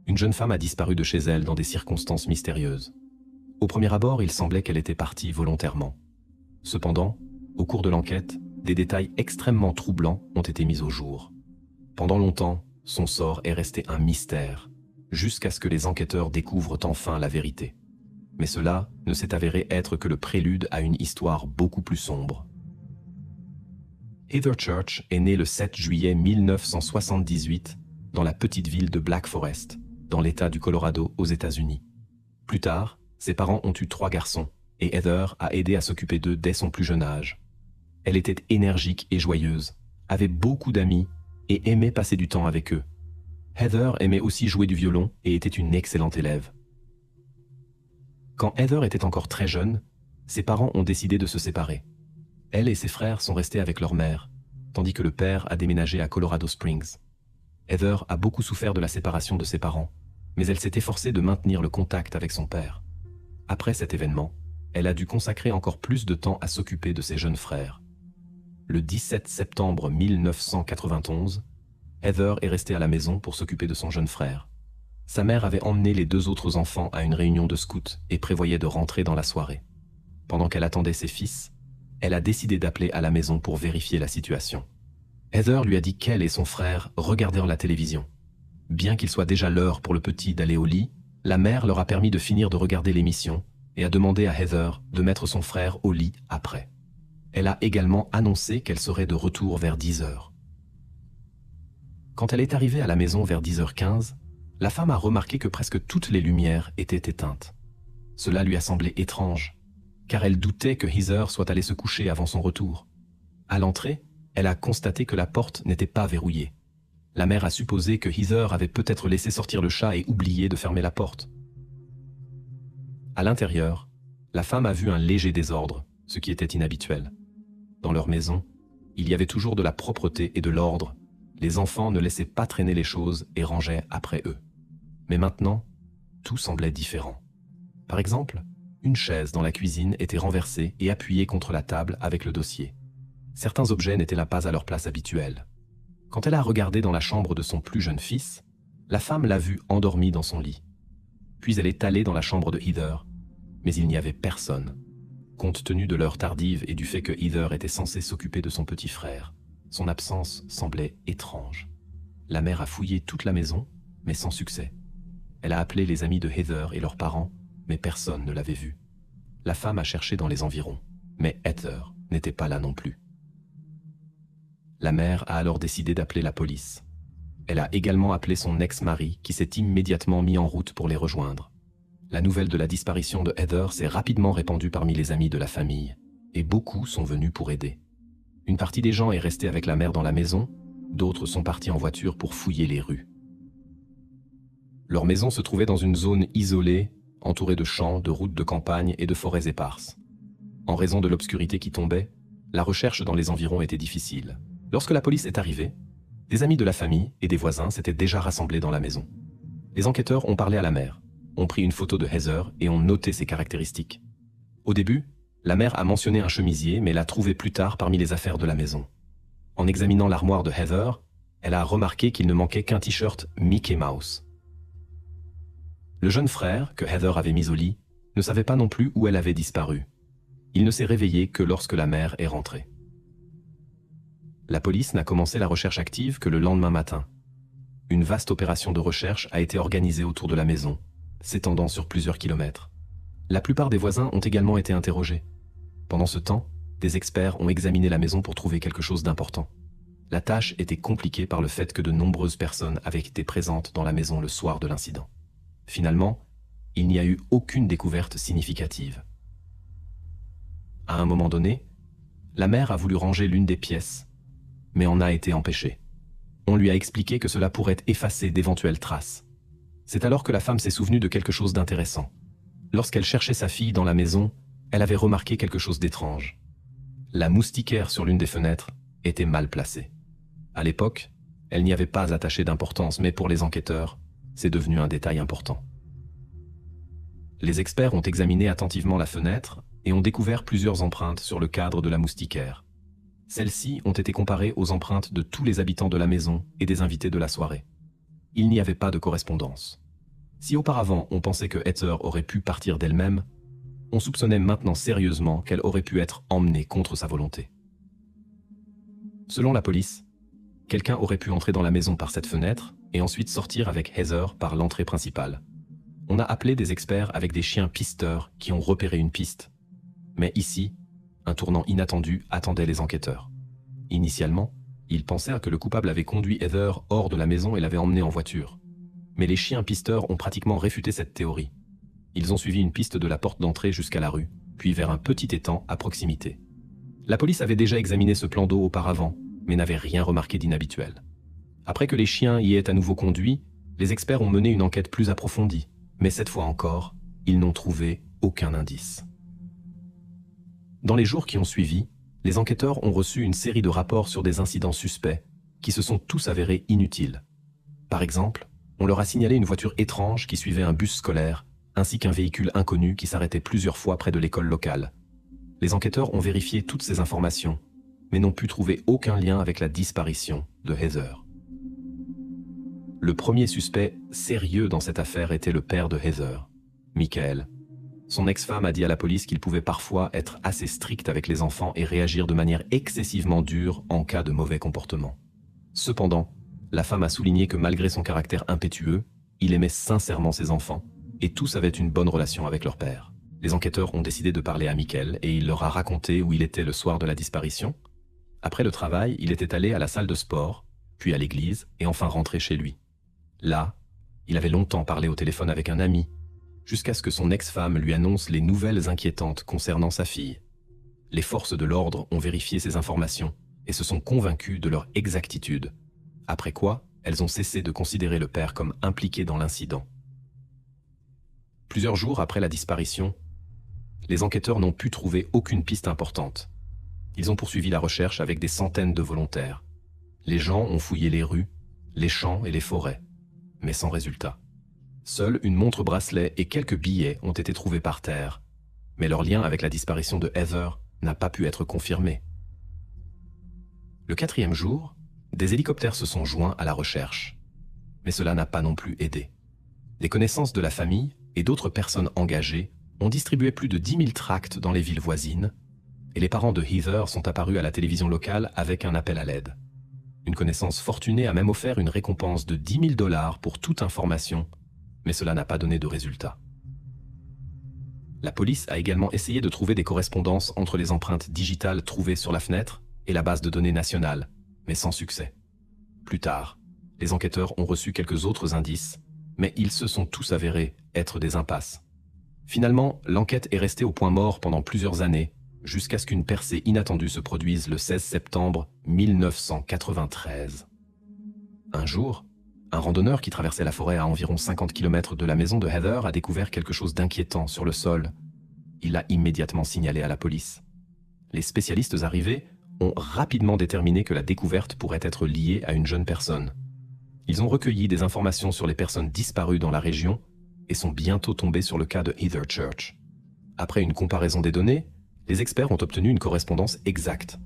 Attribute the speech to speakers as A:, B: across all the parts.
A: Une jeune femme a disparu de chez elle dans des circonstances mystérieuses. Au premier abord, il semblait qu'elle était partie volontairement. Cependant, au cours de l'enquête, des détails extrêmement troublants ont été mis au jour. Pendant longtemps, son sort est resté un mystère, jusqu'à ce que les enquêteurs découvrent enfin la vérité. Mais cela ne s'est avéré être que le prélude à une histoire beaucoup plus sombre. Heather Church est née le 7 juillet 1978 dans la petite ville de Black Forest, dans l'État du Colorado aux États-Unis. Plus tard, ses parents ont eu 3 garçons, et Heather a aidé à s'occuper d'eux dès son plus jeune âge. Elle était énergique et joyeuse, avait beaucoup d'amis et aimait passer du temps avec eux. Heather aimait aussi jouer du violon et était une excellente élève. Quand Heather était encore très jeune, ses parents ont décidé de se séparer. Elle et ses frères sont restés avec leur mère, tandis que le père a déménagé à Colorado Springs. Heather a beaucoup souffert de la séparation de ses parents, mais elle s'est efforcée de maintenir le contact avec son père. Après cet événement, elle a dû consacrer encore plus de temps à s'occuper de ses jeunes frères. Le 17 septembre 1991, Heather est restée à la maison pour s'occuper de son jeune frère. Sa mère avait emmené les 2 autres enfants à une réunion de scouts et prévoyait de rentrer dans la soirée. Pendant qu'elle attendait ses fils, elle a décidé d'appeler à la maison pour vérifier la situation. Heather lui a dit qu'elle et son frère regardèrent la télévision. Bien qu'il soit déjà l'heure pour le petit d'aller au lit, la mère leur a permis de finir de regarder l'émission et a demandé à Heather de mettre son frère au lit après. Elle a également annoncé qu'elle serait de retour vers 10 heures. Quand elle est arrivée à la maison vers 10h15, la femme a remarqué que presque toutes les lumières étaient éteintes. Cela lui a semblé étrange, car elle doutait que Heather soit allée se coucher avant son retour. À l'entrée, elle a constaté que la porte n'était pas verrouillée. La mère a supposé que Heather avait peut-être laissé sortir le chat et oublié de fermer la porte. À l'intérieur, la femme a vu un léger désordre, ce qui était inhabituel. Dans leur maison, il y avait toujours de la propreté et de l'ordre. Les enfants ne laissaient pas traîner les choses et rangeaient après eux. Mais maintenant, tout semblait différent. Par exemple, une chaise dans la cuisine était renversée et appuyée contre la table avec le dossier. Certains objets n'étaient là pas à leur place habituelle. Quand elle a regardé dans la chambre de son plus jeune fils, la femme l'a vu endormi dans son lit. Puis elle est allée dans la chambre de Heather, mais il n'y avait personne. Compte tenu de l'heure tardive et du fait que Heather était censée s'occuper de son petit frère, son absence semblait étrange. La mère a fouillé toute la maison, mais sans succès. Elle a appelé les amis de Heather et leurs parents, mais personne ne l'avait vue. La femme a cherché dans les environs, mais Heather n'était pas là non plus. La mère a alors décidé d'appeler la police. Elle a également appelé son ex-mari qui s'est immédiatement mis en route pour les rejoindre. La nouvelle de la disparition de Heather s'est rapidement répandue parmi les amis de la famille, et beaucoup sont venus pour aider. Une partie des gens est restée avec la mère dans la maison, d'autres sont partis en voiture pour fouiller les rues. Leur maison se trouvait dans une zone isolée, entourée de champs, de routes de campagne et de forêts éparses. En raison de l'obscurité qui tombait, la recherche dans les environs était difficile. Lorsque la police est arrivée, des amis de la famille et des voisins s'étaient déjà rassemblés dans la maison. Les enquêteurs ont parlé à la mère, ont pris une photo de Heather et ont noté ses caractéristiques. Au début, la mère a mentionné un chemisier, mais l'a trouvé plus tard parmi les affaires de la maison. En examinant l'armoire de Heather, elle a remarqué qu'il ne manquait qu'un t-shirt Mickey Mouse. Le jeune frère, que Heather avait mis au lit, ne savait pas non plus où elle avait disparu. Il ne s'est réveillé que lorsque la mère est rentrée. La police n'a commencé la recherche active que le lendemain matin. Une vaste opération de recherche a été organisée autour de la maison, s'étendant sur plusieurs kilomètres. La plupart des voisins ont également été interrogés. Pendant ce temps, des experts ont examiné la maison pour trouver quelque chose d'important. La tâche était compliquée par le fait que de nombreuses personnes avaient été présentes dans la maison le soir de l'incident. Finalement, il n'y a eu aucune découverte significative. À un moment donné, la mère a voulu ranger l'une des pièces, mais en a été empêchée. On lui a expliqué que cela pourrait effacer d'éventuelles traces. C'est alors que la femme s'est souvenue de quelque chose d'intéressant. Lorsqu'elle cherchait sa fille dans la maison, elle avait remarqué quelque chose d'étrange. La moustiquaire sur l'une des fenêtres était mal placée. À l'époque, elle n'y avait pas attaché d'importance, mais pour les enquêteurs, c'est devenu un détail important. Les experts ont examiné attentivement la fenêtre et ont découvert plusieurs empreintes sur le cadre de la moustiquaire. Celles-ci ont été comparées aux empreintes de tous les habitants de la maison et des invités de la soirée. Il n'y avait pas de correspondance. Si auparavant on pensait que Heather aurait pu partir d'elle-même, on soupçonnait maintenant sérieusement qu'elle aurait pu être emmenée contre sa volonté. Selon la police, quelqu'un aurait pu entrer dans la maison par cette fenêtre et ensuite sortir avec Heather par l'entrée principale. On a appelé des experts avec des chiens pisteurs qui ont repéré une piste. Mais ici, un tournant inattendu attendait les enquêteurs. Initialement, ils pensèrent que le coupable avait conduit Heather hors de la maison et l'avait emmenée en voiture. Mais les chiens pisteurs ont pratiquement réfuté cette théorie. Ils ont suivi une piste de la porte d'entrée jusqu'à la rue, puis vers un petit étang à proximité. La police avait déjà examiné ce plan d'eau auparavant, mais n'avait rien remarqué d'inhabituel. Après que les chiens y aient à nouveau conduit, les experts ont mené une enquête plus approfondie, mais cette fois encore, ils n'ont trouvé aucun indice. Dans les jours qui ont suivi, les enquêteurs ont reçu une série de rapports sur des incidents suspects qui se sont tous avérés inutiles. Par exemple, on leur a signalé une voiture étrange qui suivait un bus scolaire, ainsi qu'un véhicule inconnu qui s'arrêtait plusieurs fois près de l'école locale. Les enquêteurs ont vérifié toutes ces informations, mais n'ont pu trouver aucun lien avec la disparition de Heather. Le premier suspect sérieux dans cette affaire était le père de Heather, Michael. Son ex-femme a dit à la police qu'il pouvait parfois être assez strict avec les enfants et réagir de manière excessivement dure en cas de mauvais comportement. Cependant, la femme a souligné que malgré son caractère impétueux, il aimait sincèrement ses enfants, et tous avaient une bonne relation avec leur père. Les enquêteurs ont décidé de parler à Michael et il leur a raconté où il était le soir de la disparition. Après le travail, il était allé à la salle de sport, puis à l'église et enfin rentré chez lui. Là, il avait longtemps parlé au téléphone avec un ami, jusqu'à ce que son ex-femme lui annonce les nouvelles inquiétantes concernant sa fille. Les forces de l'ordre ont vérifié ces informations et se sont convaincues de leur exactitude, après quoi elles ont cessé de considérer le père comme impliqué dans l'incident. Plusieurs jours après la disparition, les enquêteurs n'ont pu trouver aucune piste importante. Ils ont poursuivi la recherche avec des centaines de volontaires. Les gens ont fouillé les rues, les champs et les forêts, mais sans résultat. Seule une montre-bracelet et quelques billets ont été trouvés par terre, mais leur lien avec la disparition de Heather n'a pas pu être confirmé. Le 4e jour, des hélicoptères se sont joints à la recherche, mais cela n'a pas non plus aidé. Des connaissances de la famille et d'autres personnes engagées ont distribué plus de 10 000 tracts dans les villes voisines, et les parents de Heather sont apparus à la télévision locale avec un appel à l'aide. Une connaissance fortunée a même offert une récompense de 10 000 $ pour toute information, mais cela n'a pas donné de résultat. La police a également essayé de trouver des correspondances entre les empreintes digitales trouvées sur la fenêtre et la base de données nationale, mais sans succès. Plus tard, les enquêteurs ont reçu quelques autres indices, mais ils se sont tous avérés être des impasses. Finalement, l'enquête est restée au point mort pendant plusieurs années, jusqu'à ce qu'une percée inattendue se produise le 16 septembre 1993. Un jour, un randonneur qui traversait la forêt à environ 50 km de la maison de Heather a découvert quelque chose d'inquiétant sur le sol. Il l'a immédiatement signalé à la police. Les spécialistes arrivés ont rapidement déterminé que la découverte pourrait être liée à une jeune personne. Ils ont recueilli des informations sur les personnes disparues dans la région et sont bientôt tombés sur le cas de Heather Church. Après une comparaison des données, les experts ont obtenu une correspondance exacte.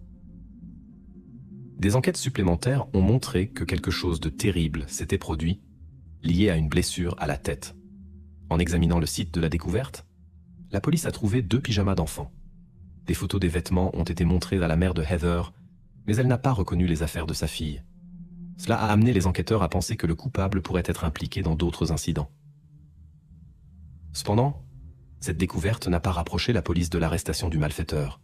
A: Des enquêtes supplémentaires ont montré que quelque chose de terrible s'était produit, lié à une blessure à la tête. En examinant le site de la découverte, la police a trouvé 2 pyjamas d'enfants. Des photos des vêtements ont été montrées à la mère de Heather, mais elle n'a pas reconnu les affaires de sa fille. Cela a amené les enquêteurs à penser que le coupable pourrait être impliqué dans d'autres incidents. Cependant, cette découverte n'a pas rapproché la police de l'arrestation du malfaiteur.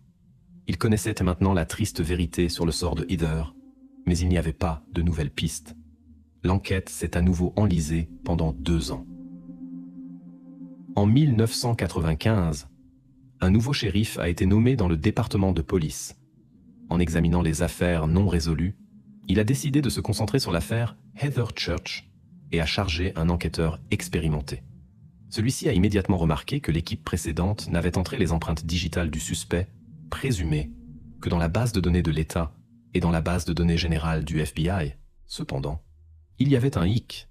A: Ils connaissaient maintenant la triste vérité sur le sort de Heather, mais il n'y avait pas de nouvelles pistes. L'enquête s'est à nouveau enlisée pendant 2 ans. En 1995, un nouveau shérif a été nommé dans le département de police. En examinant les affaires non résolues, il a décidé de se concentrer sur l'affaire Heather Church et a chargé un enquêteur expérimenté. Celui-ci a immédiatement remarqué que l'équipe précédente n'avait entré les empreintes digitales du suspect présumé que dans la base de données de l'État et dans la base de données générale du FBI. Cependant, il y avait un hic.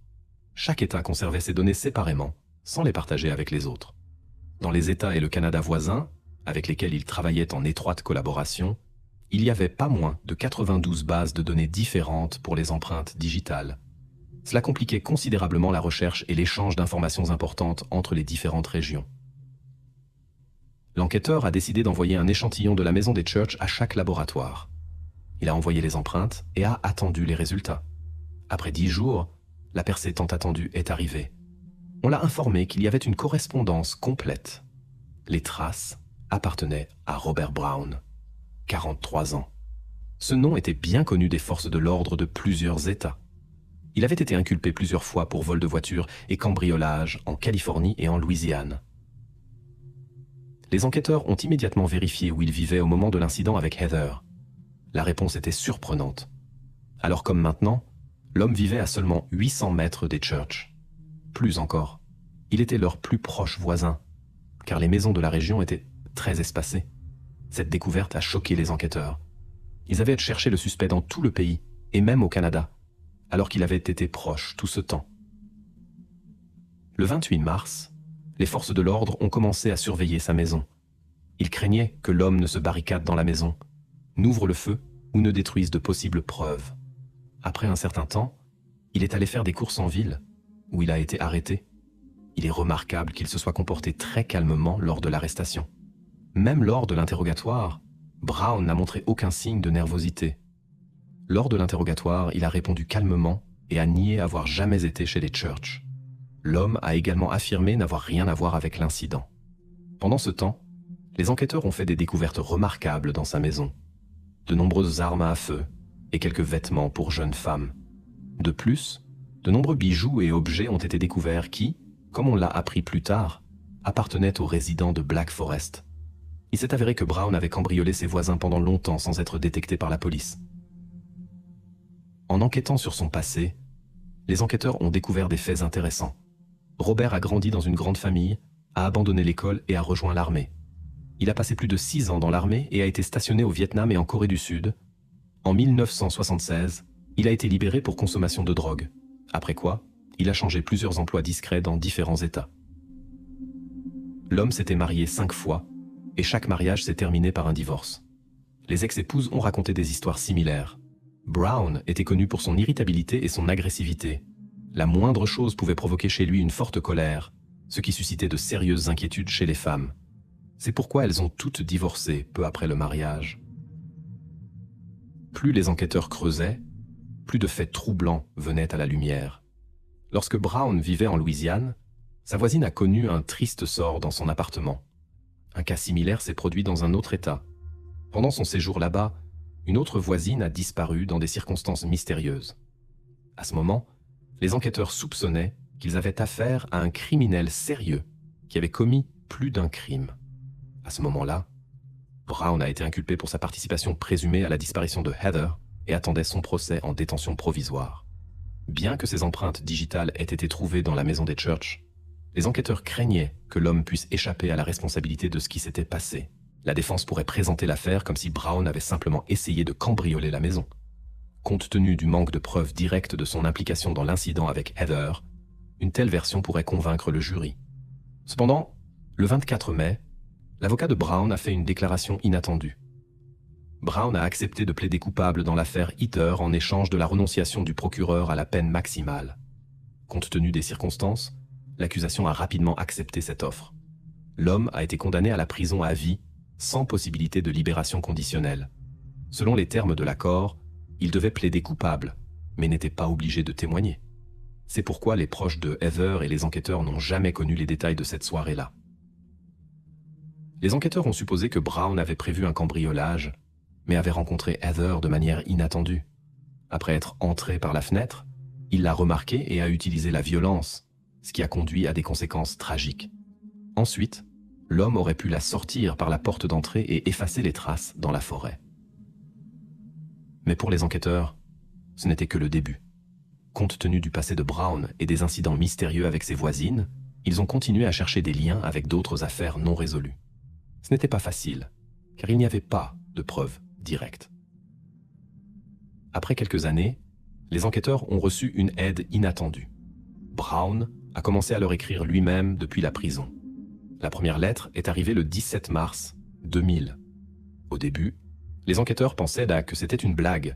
A: Chaque État conservait ses données séparément, sans les partager avec les autres. Dans les États et le Canada voisins, avec lesquels ils travaillaient en étroite collaboration, il y avait pas moins de 92 bases de données différentes pour les empreintes digitales. Cela compliquait considérablement la recherche et l'échange d'informations importantes entre les différentes régions. L'enquêteur a décidé d'envoyer un échantillon de la maison des Church à chaque laboratoire. Il a envoyé les empreintes et a attendu les résultats. Après 10 jours, la percée tant attendue est arrivée. On l'a informé qu'il y avait une correspondance complète. Les traces appartenaient à Robert Brown, 43 ans. Ce nom était bien connu des forces de l'ordre de plusieurs États. Il avait été inculpé plusieurs fois pour vol de voiture et cambriolage en Californie et en Louisiane. Les enquêteurs ont immédiatement vérifié où il vivait au moment de l'incident avec Heather. La réponse était surprenante. Alors comme maintenant, l'homme vivait à seulement 800 mètres des Church. Plus encore, il était leur plus proche voisin, car les maisons de la région étaient très espacées. Cette découverte a choqué les enquêteurs. Ils avaient cherché le suspect dans tout le pays, et même au Canada, alors qu'il avait été proche tout ce temps. Le 28 mars, les forces de l'ordre ont commencé à surveiller sa maison. Ils craignaient que l'homme ne se barricade dans la maison, n'ouvre le feu ou ne détruise de possibles preuves. Après un certain temps, il est allé faire des courses en ville, où il a été arrêté. Il est remarquable qu'il se soit comporté très calmement lors de l'arrestation. Même lors de l'interrogatoire, Brown n'a montré aucun signe de nervosité. Lors de l'interrogatoire, il a répondu calmement et a nié avoir jamais été chez les Church. L'homme a également affirmé n'avoir rien à voir avec l'incident. Pendant ce temps, les enquêteurs ont fait des découvertes remarquables dans sa maison. De nombreuses armes à feu et quelques vêtements pour jeunes femmes. De plus, de nombreux bijoux et objets ont été découverts qui, comme on l'a appris plus tard, appartenaient aux résidents de Black Forest. Il s'est avéré que Brown avait cambriolé ses voisins pendant longtemps sans être détecté par la police. En enquêtant sur son passé, les enquêteurs ont découvert des faits intéressants. Robert a grandi dans une grande famille, a abandonné l'école et a rejoint l'armée. Il a passé plus de 6 ans dans l'armée et a été stationné au Vietnam et en Corée du Sud. En 1976, il a été libéré pour consommation de drogue, après quoi, il a changé plusieurs emplois discrets dans différents États. L'homme s'était marié 5 fois, et chaque mariage s'est terminé par un divorce. Les ex-épouses ont raconté des histoires similaires. Brown était connu pour son irritabilité et son agressivité. La moindre chose pouvait provoquer chez lui une forte colère, ce qui suscitait de sérieuses inquiétudes chez les femmes. C'est pourquoi elles ont toutes divorcé peu après le mariage. Plus les enquêteurs creusaient, plus de faits troublants venaient à la lumière. Lorsque Brown vivait en Louisiane, sa voisine a connu un triste sort dans son appartement. Un cas similaire s'est produit dans un autre État. Pendant son séjour là-bas, une autre voisine a disparu dans des circonstances mystérieuses. À ce moment, les enquêteurs soupçonnaient qu'ils avaient affaire à un criminel sérieux qui avait commis plus d'un crime. À ce moment-là, Brown a été inculpé pour sa participation présumée à la disparition de Heather et attendait son procès en détention provisoire. Bien que ces empreintes digitales aient été trouvées dans la maison des Church, les enquêteurs craignaient que l'homme puisse échapper à la responsabilité de ce qui s'était passé. La défense pourrait présenter l'affaire comme si Brown avait simplement essayé de cambrioler la maison. Compte tenu du manque de preuves directes de son implication dans l'incident avec Heather, une telle version pourrait convaincre le jury. Cependant, le 24 mai, l'avocat de Brown a fait une déclaration inattendue. Brown a accepté de plaider coupable dans l'affaire Heather en échange de la renonciation du procureur à la peine maximale. Compte tenu des circonstances, l'accusation a rapidement accepté cette offre. L'homme a été condamné à la prison à vie, sans possibilité de libération conditionnelle. Selon les termes de l'accord, il devait plaider coupable, mais n'était pas obligé de témoigner. C'est pourquoi les proches de Heather et les enquêteurs n'ont jamais connu les détails de cette soirée-là. Les enquêteurs ont supposé que Brown avait prévu un cambriolage, mais avait rencontré Heather de manière inattendue. Après être entré par la fenêtre, il l'a remarquée et a utilisé la violence, ce qui a conduit à des conséquences tragiques. Ensuite, l'homme aurait pu la sortir par la porte d'entrée et effacer les traces dans la forêt. Mais pour les enquêteurs, ce n'était que le début. Compte tenu du passé de Brown et des incidents mystérieux avec ses voisines, ils ont continué à chercher des liens avec d'autres affaires non résolues. Ce n'était pas facile, car il n'y avait pas de preuves directes. Après quelques années, les enquêteurs ont reçu une aide inattendue. Brown a commencé à leur écrire lui-même depuis la prison. La première lettre est arrivée le 17 mars 2000. Au début, les enquêteurs pensaient que c'était une blague.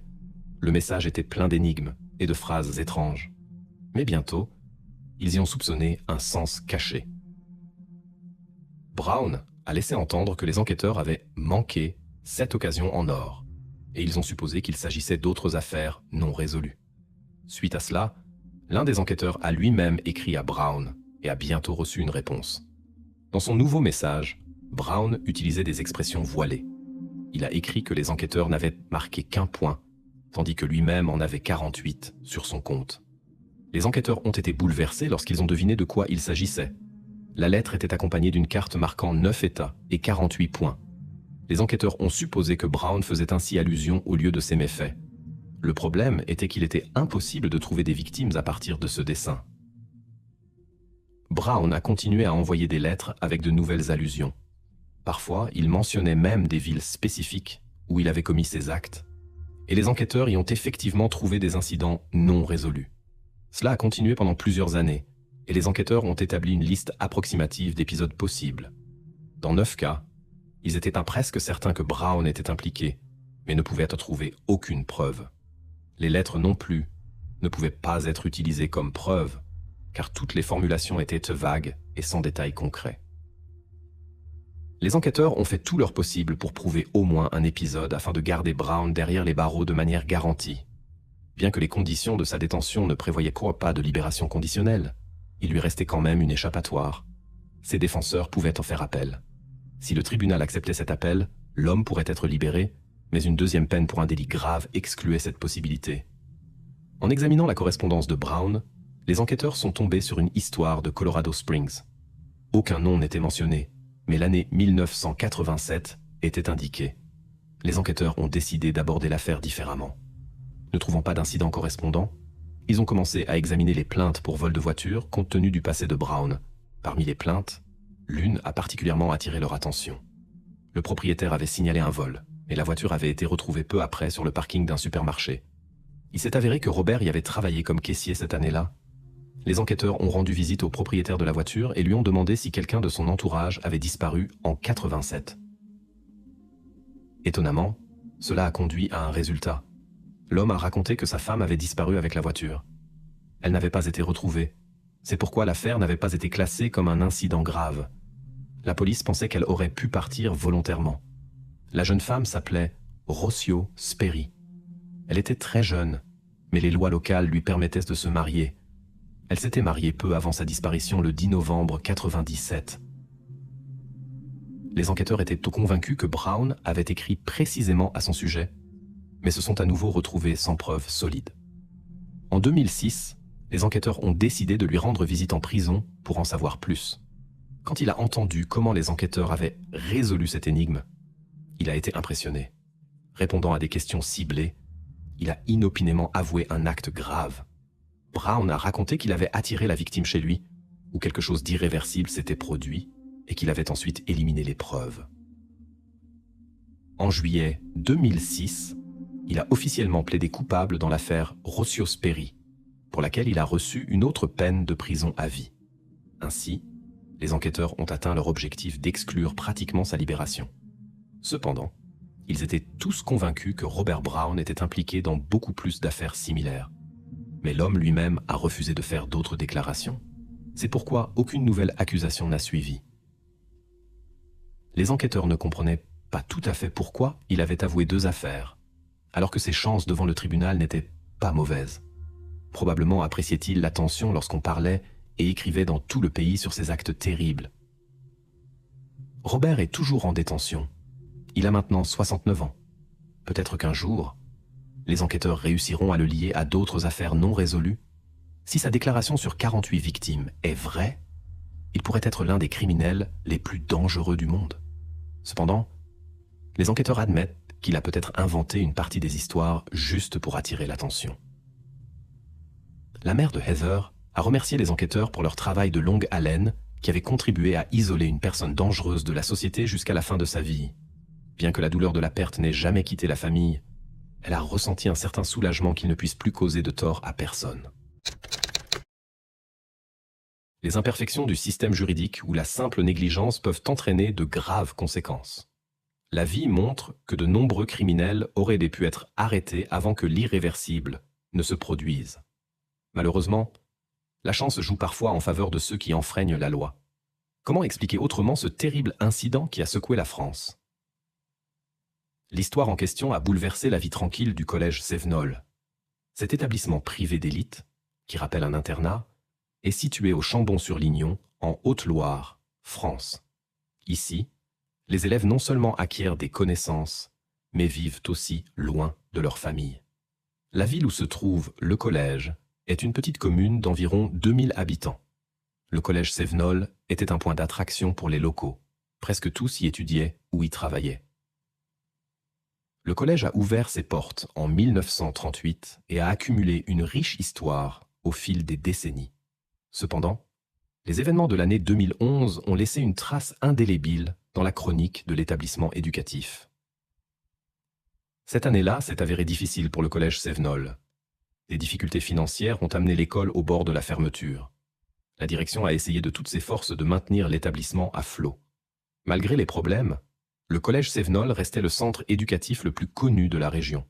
A: Le message était plein d'énigmes et de phrases étranges. Mais bientôt, ils y ont soupçonné un sens caché. Brown a laissé entendre que les enquêteurs avaient manqué cette occasion en or, et ils ont supposé qu'il s'agissait d'autres affaires non résolues. Suite à cela, l'un des enquêteurs a lui-même écrit à Brown et a bientôt reçu une réponse. Dans son nouveau message, Brown utilisait des expressions voilées. Il a écrit que les enquêteurs n'avaient marqué qu'un point, tandis que lui-même en avait 48 sur son compte. Les enquêteurs ont été bouleversés lorsqu'ils ont deviné de quoi il s'agissait. La lettre était accompagnée d'une carte marquant 9 États et 48 points. Les enquêteurs ont supposé que Brown faisait ainsi allusion au lieu de ses méfaits. Le problème était qu'il était impossible de trouver des victimes à partir de ce dessin. Brown a continué à envoyer des lettres avec de nouvelles allusions. Parfois, il mentionnait même des villes spécifiques où il avait commis ses actes, et les enquêteurs y ont effectivement trouvé des incidents non résolus. Cela a continué pendant plusieurs années, et les enquêteurs ont établi une liste approximative d'épisodes possibles. Dans 9 cas, ils étaient presque certains que Brown était impliqué, mais ne pouvaient trouver aucune preuve. Les lettres non plus ne pouvaient pas être utilisées comme preuve, car toutes les formulations étaient vagues et sans détails concrets. Les enquêteurs ont fait tout leur possible pour prouver au moins un épisode afin de garder Brown derrière les barreaux de manière garantie. Bien que les conditions de sa détention ne prévoyaient pas de libération conditionnelle, il lui restait quand même une échappatoire. Ses défenseurs pouvaient en faire appel. Si le tribunal acceptait cet appel, l'homme pourrait être libéré, mais une deuxième peine pour un délit grave excluait cette possibilité. En examinant la correspondance de Brown, les enquêteurs sont tombés sur une histoire de Colorado Springs. Aucun nom n'était mentionné, mais l'année 1987 était indiquée. Les enquêteurs ont décidé d'aborder l'affaire différemment. Ne trouvant pas d'incident correspondant, ils ont commencé à examiner les plaintes pour vol de voiture compte tenu du passé de Brown. Parmi les plaintes, l'une a particulièrement attiré leur attention. Le propriétaire avait signalé un vol, mais la voiture avait été retrouvée peu après sur le parking d'un supermarché. Il s'est avéré que Robert y avait travaillé comme caissier cette année-là. Les enquêteurs ont rendu visite au propriétaire de la voiture et lui ont demandé si quelqu'un de son entourage avait disparu en 87. Étonnamment, cela a conduit à un résultat. L'homme a raconté que sa femme avait disparu avec la voiture. Elle n'avait pas été retrouvée. C'est pourquoi l'affaire n'avait pas été classée comme un incident grave. La police pensait qu'elle aurait pu partir volontairement. La jeune femme s'appelait Rocio Sperry. Elle était très jeune, mais les lois locales lui permettaient de se marier. Elle s'était mariée peu avant sa disparition le 10 novembre 1997. Les enquêteurs étaient convaincus que Brown avait écrit précisément à son sujet, mais se sont à nouveau retrouvés sans preuve solide. En 2006, les enquêteurs ont décidé de lui rendre visite en prison pour en savoir plus. Quand il a entendu comment les enquêteurs avaient résolu cette énigme, il a été impressionné. Répondant à des questions ciblées, il a inopinément avoué un acte grave. Brown a raconté qu'il avait attiré la victime chez lui, où quelque chose d'irréversible s'était produit, et qu'il avait ensuite éliminé les preuves. En juillet 2006, il a officiellement plaidé coupable dans l'affaire Rocio Sperry, pour laquelle il a reçu une autre peine de prison à vie. Ainsi, les enquêteurs ont atteint leur objectif d'exclure pratiquement sa libération. Cependant, ils étaient tous convaincus que Robert Brown était impliqué dans beaucoup plus d'affaires similaires. Mais l'homme lui-même a refusé de faire d'autres déclarations. C'est pourquoi aucune nouvelle accusation n'a suivi. Les enquêteurs ne comprenaient pas tout à fait pourquoi il avait avoué 2 affaires, alors que ses chances devant le tribunal n'étaient pas mauvaises. Probablement appréciait-il l'attention lorsqu'on parlait et écrivait dans tout le pays sur ses actes terribles. Robert est toujours en détention. Il a maintenant 69 ans. Peut-être qu'un jour, les enquêteurs réussiront à le lier à d'autres affaires non résolues. Si sa déclaration sur 48 victimes est vraie, il pourrait être l'un des criminels les plus dangereux du monde. Cependant, les enquêteurs admettent qu'il a peut-être inventé une partie des histoires juste pour attirer l'attention. La mère de Heather a remercié les enquêteurs pour leur travail de longue haleine qui avait contribué à isoler une personne dangereuse de la société jusqu'à la fin de sa vie. Bien que la douleur de la perte n'ait jamais quitté la famille, elle a ressenti un certain soulagement qu'il ne puisse plus causer de tort à personne. Les imperfections du système juridique ou la simple négligence peuvent entraîner de graves conséquences. La vie montre que de nombreux criminels auraient pu être arrêtés avant que l'irréversible ne se produise. Malheureusement, La chance joue parfois en faveur de ceux qui enfreignent la loi. Comment expliquer autrement ce terrible incident qui a secoué la France? L'histoire en question a bouleversé la vie tranquille du collège Sévenol. Cet établissement privé d'élite, qui rappelle un internat, est situé au Chambon-sur-Lignon, en Haute-Loire, France. Ici, les élèves non seulement acquièrent des connaissances, mais vivent aussi loin de leur famille. La ville où se trouve le collège est une petite commune d'environ 2000 habitants. Le collège Sévenol était un point d'attraction pour les locaux. Presque tous y étudiaient ou y travaillaient. Le collège a ouvert ses portes en 1938 et a accumulé une riche histoire au fil des décennies. Cependant, les événements de l'année 2011 ont laissé une trace indélébile dans la chronique de l'établissement éducatif. Cette année-là s'est avérée difficile pour le collège Sévenol. Des difficultés financières ont amené l'école au bord de la fermeture. La direction a essayé de toutes ses forces de maintenir l'établissement à flot. Malgré les problèmes, le collège Sévenol restait le centre éducatif le plus connu de la région.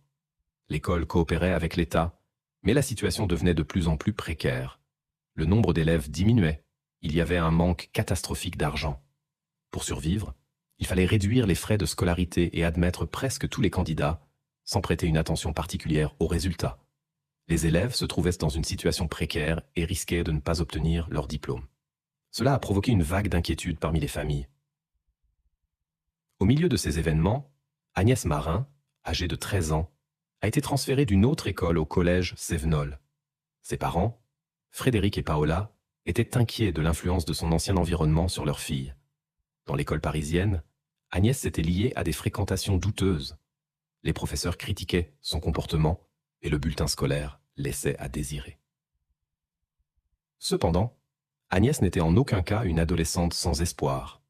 A: L'école coopérait avec l'État, mais la situation devenait de plus en plus précaire. Le nombre d'élèves diminuait. Il y avait un manque catastrophique d'argent. Pour survivre, il fallait réduire les frais de scolarité et admettre presque tous les candidats, sans prêter une attention particulière aux résultats. Les élèves se trouvaient dans une situation précaire et risquaient de ne pas obtenir leur diplôme. Cela a provoqué une vague d'inquiétude parmi les familles. Au milieu de ces événements, Agnès Marin, âgée de 13 ans, a été transférée d'une autre école au collège Sévenol. Ses parents, Frédéric et Paola, étaient inquiets de l'influence de son ancien environnement sur leur fille. Dans l'école parisienne, Agnès s'était liée à des fréquentations douteuses. Les professeurs critiquaient son comportement et le bulletin scolaire laissait à désirer. Cependant, Agnès n'était en aucun cas une adolescente sans espoir.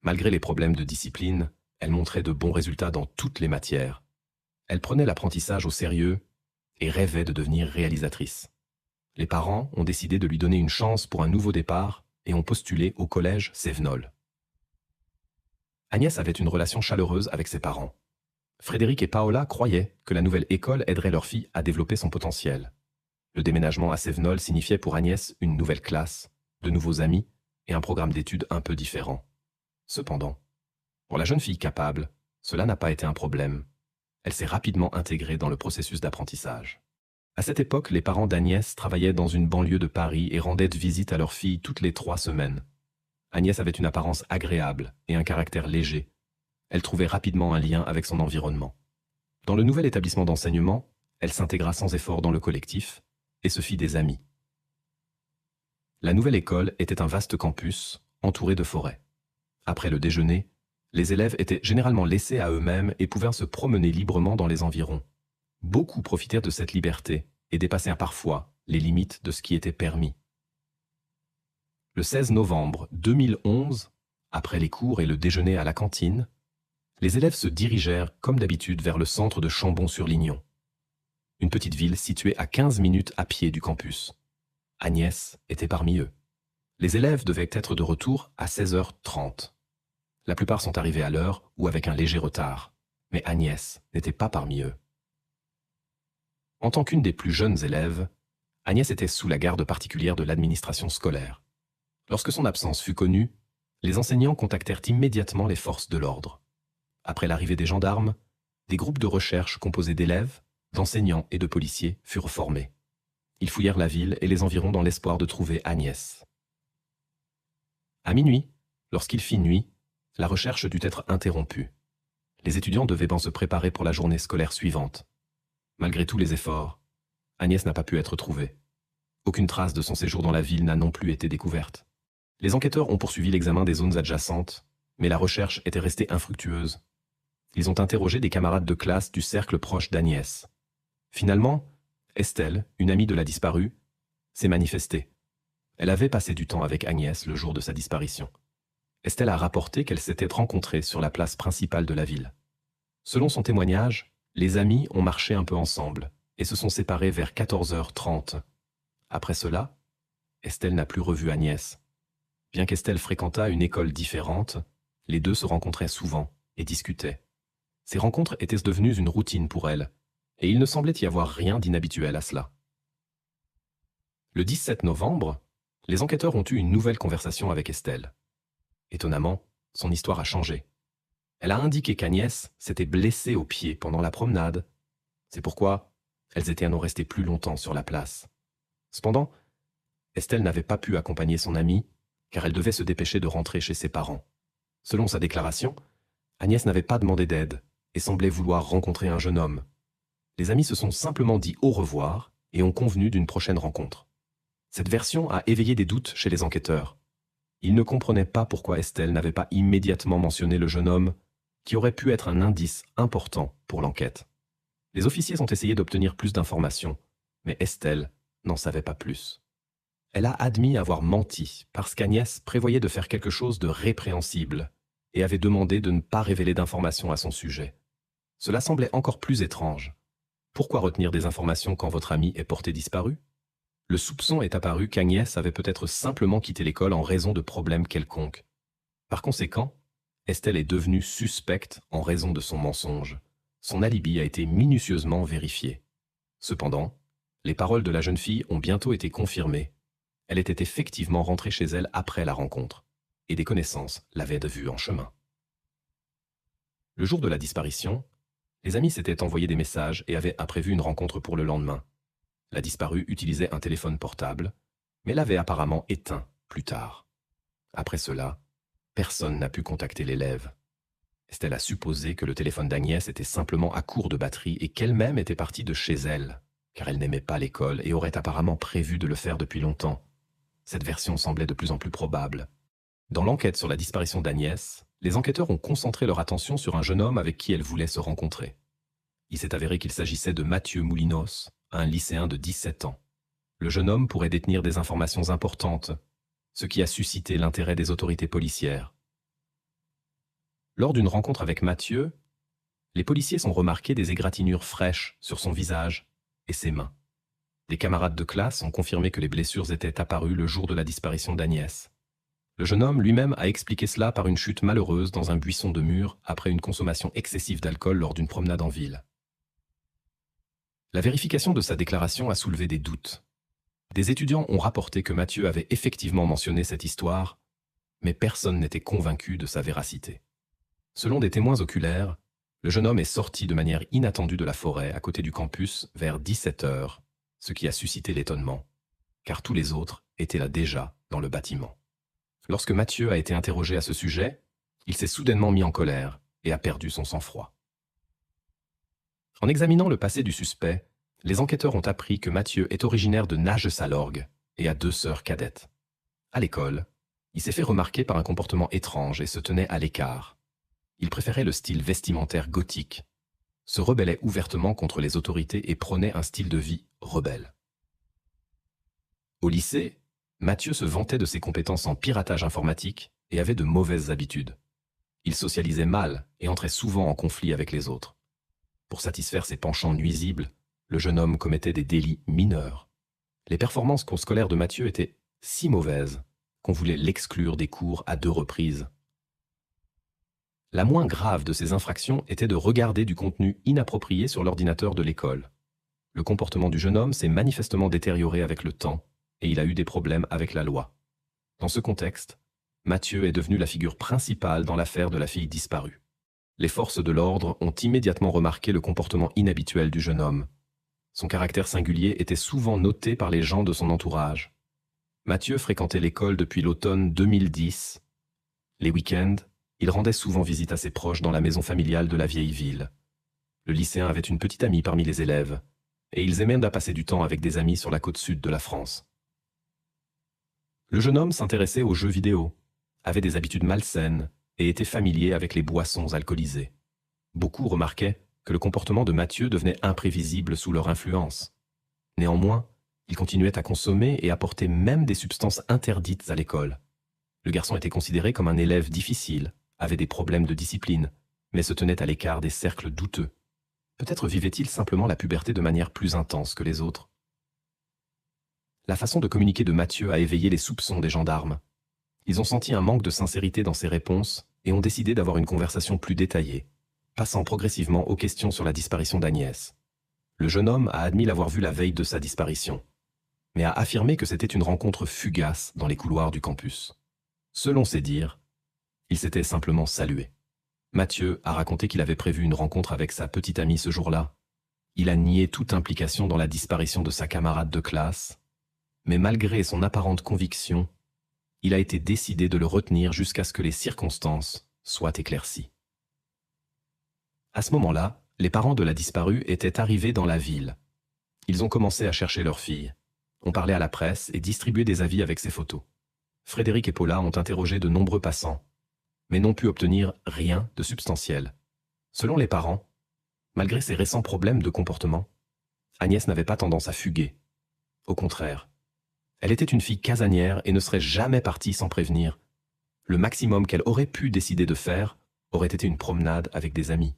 A: Malgré les problèmes de discipline, elle montrait de bons résultats dans toutes les matières. Elle prenait l'apprentissage au sérieux et rêvait de devenir réalisatrice. Les parents ont décidé de lui donner une chance pour un nouveau départ et ont postulé au collège Sévenol. Agnès avait une relation chaleureuse avec ses parents. Frédéric et Paola croyaient que la nouvelle école aiderait leur fille à développer son potentiel. Le déménagement à Sévenol signifiait pour Agnès une nouvelle classe, de nouveaux amis et un programme d'études un peu différent. Cependant, pour la jeune fille capable, cela n'a pas été un problème. Elle s'est rapidement intégrée dans le processus d'apprentissage. À cette époque, les parents d'Agnès travaillaient dans une banlieue de Paris et rendaient visite à leur fille toutes les 3 semaines. Agnès avait une apparence agréable et un caractère léger. Elle trouvait rapidement un lien avec son environnement. Dans le nouvel établissement d'enseignement, elle s'intégra sans effort dans le collectif et se fit des amis. La nouvelle école était un vaste campus, entouré de forêts. Après le déjeuner, les élèves étaient généralement laissés à eux-mêmes et pouvaient se promener librement dans les environs. Beaucoup profitèrent de cette liberté et dépassèrent parfois les limites de ce qui était permis. Le 16 novembre 2011, après les cours et le déjeuner à la cantine, les élèves se dirigèrent comme d'habitude vers le centre de Chambon-sur-Lignon, une petite ville située à 15 minutes à pied du campus. Agnès était parmi eux. Les élèves devaient être de retour à 16h30. La plupart sont arrivés à l'heure ou avec un léger retard, mais Agnès n'était pas parmi eux. En tant qu'une des plus jeunes élèves, Agnès était sous la garde particulière de l'administration scolaire. Lorsque son absence fut connue, les enseignants contactèrent immédiatement les forces de l'ordre. Après l'arrivée des gendarmes, des groupes de recherche composés d'élèves, d'enseignants et de policiers furent formés. Ils fouillèrent la ville et les environs dans l'espoir de trouver Agnès. À minuit, lorsqu'il fit nuit, la recherche dut être interrompue. Les étudiants devaient se préparer pour la journée scolaire suivante. Malgré tous les efforts, Agnès n'a pas pu être trouvée. Aucune trace de son séjour dans la ville n'a non plus été découverte. Les enquêteurs ont poursuivi l'examen des zones adjacentes, mais la recherche était restée infructueuse. Ils ont interrogé des camarades de classe du cercle proche d'Agnès. Finalement, Estelle, une amie de la disparue, s'est manifestée. Elle avait passé du temps avec Agnès le jour de sa disparition. Estelle a rapporté qu'elle s'était rencontrée sur la place principale de la ville. Selon son témoignage, les amis ont marché un peu ensemble et se sont séparés vers 14h30. Après cela, Estelle n'a plus revu Agnès. Bien qu'Estelle fréquentât une école différente, les deux se rencontraient souvent et discutaient. Ces rencontres étaient devenues une routine pour elle, et il ne semblait y avoir rien d'inhabituel à cela. Le 17 novembre, les enquêteurs ont eu une nouvelle conversation avec Estelle. Étonnamment, son histoire a changé. Elle a indiqué qu'Agnès s'était blessée au pied pendant la promenade. C'est pourquoi elles étaient à non rester plus longtemps sur la place. Cependant, Estelle n'avait pas pu accompagner son amie, car elle devait se dépêcher de rentrer chez ses parents. Selon sa déclaration, Agnès n'avait pas demandé d'aide et semblait vouloir rencontrer un jeune homme. Les amis se sont simplement dit au revoir et ont convenu d'une prochaine rencontre. Cette version a éveillé des doutes chez les enquêteurs. Ils ne comprenaient pas pourquoi Estelle n'avait pas immédiatement mentionné le jeune homme, qui aurait pu être un indice important pour l'enquête. Les officiers ont essayé d'obtenir plus d'informations, mais Estelle n'en savait pas plus. Elle a admis avoir menti parce qu'Agnès prévoyait de faire quelque chose de répréhensible et avait demandé de ne pas révéler d'informations à son sujet. Cela semblait encore plus étrange. Pourquoi retenir des informations quand votre ami est porté disparu? Le soupçon est apparu qu'Agnès avait peut-être simplement quitté l'école en raison de problèmes quelconques. Par conséquent, Estelle est devenue suspecte en raison de son mensonge. Son alibi a été minutieusement vérifié. Cependant, les paroles de la jeune fille ont bientôt été confirmées. Elle était effectivement rentrée chez elle après la rencontre, et des connaissances l'avaient vue en chemin. Le jour de la disparition, les amis s'étaient envoyé des messages et avaient imprévu une rencontre pour le lendemain. La disparue utilisait un téléphone portable, mais l'avait apparemment éteint plus tard. Après cela, personne n'a pu contacter l'élève. Estelle a supposé que le téléphone d'Agnès était simplement à court de batterie et qu'elle-même était partie de chez elle, car elle n'aimait pas l'école et aurait apparemment prévu de le faire depuis longtemps. Cette version semblait de plus en plus probable. Dans l'enquête sur la disparition d'Agnès, les enquêteurs ont concentré leur attention sur un jeune homme avec qui elle voulait se rencontrer. Il s'est avéré qu'il s'agissait de Mathieu Moulinos, un lycéen de 17 ans. Le jeune homme pourrait détenir des informations importantes, ce qui a suscité l'intérêt des autorités policières. Lors d'une rencontre avec Mathieu, les policiers ont remarqué des égratignures fraîches sur son visage et ses mains. Les camarades de classe ont confirmé que les blessures étaient apparues le jour de la disparition d'Agnès. Le jeune homme lui-même a expliqué cela par une chute malheureuse dans un buisson de mur après une consommation excessive d'alcool lors d'une promenade en ville. La vérification de sa déclaration a soulevé des doutes. Des étudiants ont rapporté que Mathieu avait effectivement mentionné cette histoire, mais personne n'était convaincu de sa véracité. Selon des témoins oculaires, le jeune homme est sorti de manière inattendue de la forêt à côté du campus vers 17 h, ce qui a suscité l'étonnement, car tous les autres étaient là déjà dans le bâtiment. Lorsque Mathieu a été interrogé à ce sujet, il s'est soudainement mis en colère et a perdu son sang-froid. En examinant le passé du suspect, les enquêteurs ont appris que Mathieu est originaire de Nages-Salorgue et a 2 sœurs cadettes. À l'école, il s'est fait remarquer par un comportement étrange et se tenait à l'écart. Il préférait le style vestimentaire gothique, se rebellait ouvertement contre les autorités et prônait un style de vie rebelle. Au lycée, Mathieu se vantait de ses compétences en piratage informatique et avait de mauvaises habitudes. Il socialisait mal et entrait souvent en conflit avec les autres. Pour satisfaire ses penchants nuisibles, le jeune homme commettait des délits mineurs. Les performances scolaires de Mathieu étaient si mauvaises qu'on voulait l'exclure des cours à 2 reprises. La moins grave de ces infractions était de regarder du contenu inapproprié sur l'ordinateur de l'école. Le comportement du jeune homme s'est manifestement détérioré avec le temps et il a eu des problèmes avec la loi. Dans ce contexte, Mathieu est devenu la figure principale dans l'affaire de la fille disparue. Les forces de l'ordre ont immédiatement remarqué le comportement inhabituel du jeune homme. Son caractère singulier était souvent noté par les gens de son entourage. Mathieu fréquentait l'école depuis l'automne 2010. Les week-ends, il rendait souvent visite à ses proches dans la maison familiale de la vieille ville. Le lycéen avait une petite amie parmi les élèves, et ils aimaient passer du temps avec des amis sur la côte sud de la France. Le jeune homme s'intéressait aux jeux vidéo, avait des habitudes malsaines et était familier avec les boissons alcoolisées. Beaucoup remarquaient que le comportement de Mathieu devenait imprévisible sous leur influence. Néanmoins, il continuait à consommer et à porter même des substances interdites à l'école. Le garçon était considéré comme un élève difficile, avait des problèmes de discipline, mais se tenait à l'écart des cercles douteux. Peut-être vivait-il simplement la puberté de manière plus intense que les autres. La façon de communiquer de Mathieu a éveillé les soupçons des gendarmes. Ils ont senti un manque de sincérité dans ses réponses et ont décidé d'avoir une conversation plus détaillée, passant progressivement aux questions sur la disparition d'Agnès. Le jeune homme a admis l'avoir vue la veille de sa disparition. mais a affirmé que c'était une rencontre fugace dans les couloirs du campus. Selon ses dires, il s'était simplement salué. Mathieu a raconté qu'il avait prévu une rencontre avec sa petite amie ce jour-là. Il a nié toute implication dans la disparition de sa camarade de classe, mais malgré son apparente conviction, il a été décidé de le retenir jusqu'à ce que les circonstances soient éclaircies. À ce moment-là, les parents de la disparue étaient arrivés dans la ville. Ils ont commencé à chercher leur fille, ont parlé à la presse et distribué des avis avec ses photos. Frédéric et Paula ont interrogé de nombreux passants, mais n'ont pu obtenir rien de substantiel. Selon les parents, malgré ses récents problèmes de comportement, Agnès n'avait pas tendance à fuguer. Au contraire, elle était une fille casanière et ne serait jamais partie sans prévenir. Le maximum qu'elle aurait pu décider de faire aurait été une promenade avec des amis.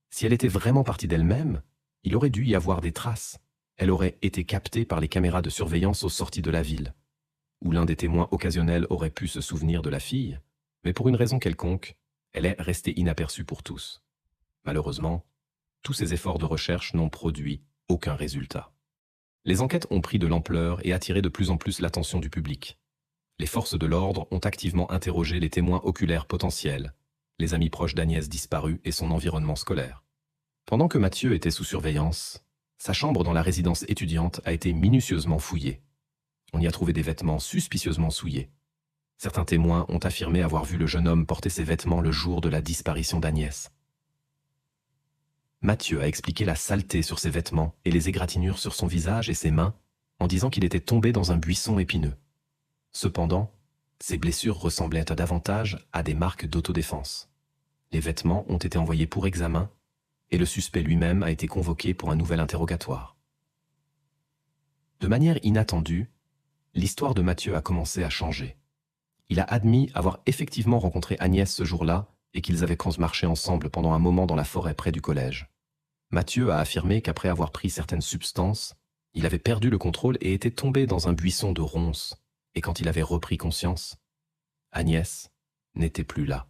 A: Si elle était vraiment partie d'elle-même, il aurait dû y avoir des traces. Elle aurait été captée par les caméras de surveillance aux sorties de la ville, où l'un des témoins occasionnels aurait pu se souvenir de la fille, mais pour une raison quelconque, elle est restée inaperçue pour tous. Malheureusement, tous ces efforts de recherche n'ont produit aucun résultat. Les enquêtes ont pris de l'ampleur et attiré de plus en plus l'attention du public. Les forces de l'ordre ont activement interrogé les témoins oculaires potentiels, les amis proches d'Agnès disparue et son environnement scolaire. Pendant que Mathieu était sous surveillance, sa chambre dans la résidence étudiante a été minutieusement fouillée. On y a trouvé des vêtements suspicieusement souillés. Certains témoins ont affirmé avoir vu le jeune homme porter ses vêtements le jour de la disparition d'Agnès. Mathieu a expliqué la saleté sur ses vêtements et les égratignures sur son visage et ses mains en disant qu'il était tombé dans un buisson épineux. Cependant, ses blessures ressemblaient davantage à des marques d'autodéfense. Les vêtements ont été envoyés pour examen et le suspect lui-même a été convoqué pour un nouvel interrogatoire. De manière inattendue, l'histoire de Mathieu a commencé à changer. Il a admis avoir effectivement rencontré Agnès ce jour-là et qu'ils avaient marché ensemble pendant un moment dans la forêt près du collège. Mathieu a affirmé qu'après avoir pris certaines substances, il avait perdu le contrôle et était tombé dans un buisson de ronces, et quand il avait repris conscience, Agnès n'était plus là.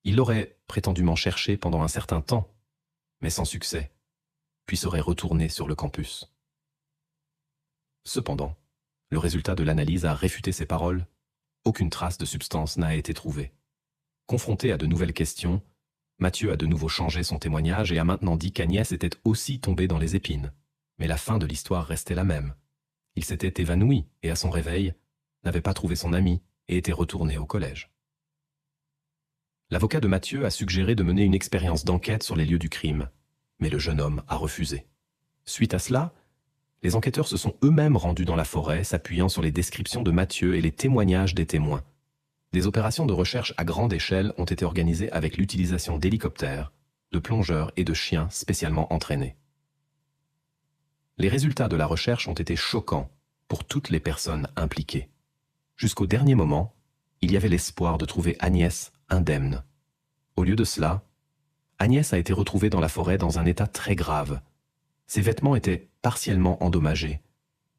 A: Il l'aurait prétendument cherchée pendant un certain temps, mais sans succès, puis serait retourné sur le campus. Cependant, le résultat de l'analyse a réfuté ces paroles. Aucune trace de substance n'a été trouvée. Confronté à de nouvelles questions, Mathieu a de nouveau changé son témoignage et a maintenant dit qu'Agnès était aussi tombée dans les épines. Mais la fin de l'histoire restait la même. Il s'était évanoui et à son réveil, n'avait pas trouvé son ami et était retourné au collège. L'avocat de Mathieu a suggéré de mener une expérience d'enquête sur les lieux du crime, mais le jeune homme a refusé. Suite à cela, les enquêteurs se sont eux-mêmes rendus dans la forêt, s'appuyant sur les descriptions de Mathieu et les témoignages des témoins. Des opérations de recherche à grande échelle ont été organisées avec l'utilisation d'hélicoptères, de plongeurs et de chiens spécialement entraînés. Les résultats de la recherche ont été choquants pour toutes les personnes impliquées. Jusqu'au dernier moment, il y avait l'espoir de trouver Agnès indemne. Au lieu de cela, Agnès a été retrouvée dans la forêt dans un état très grave. Ses vêtements étaient partiellement endommagés,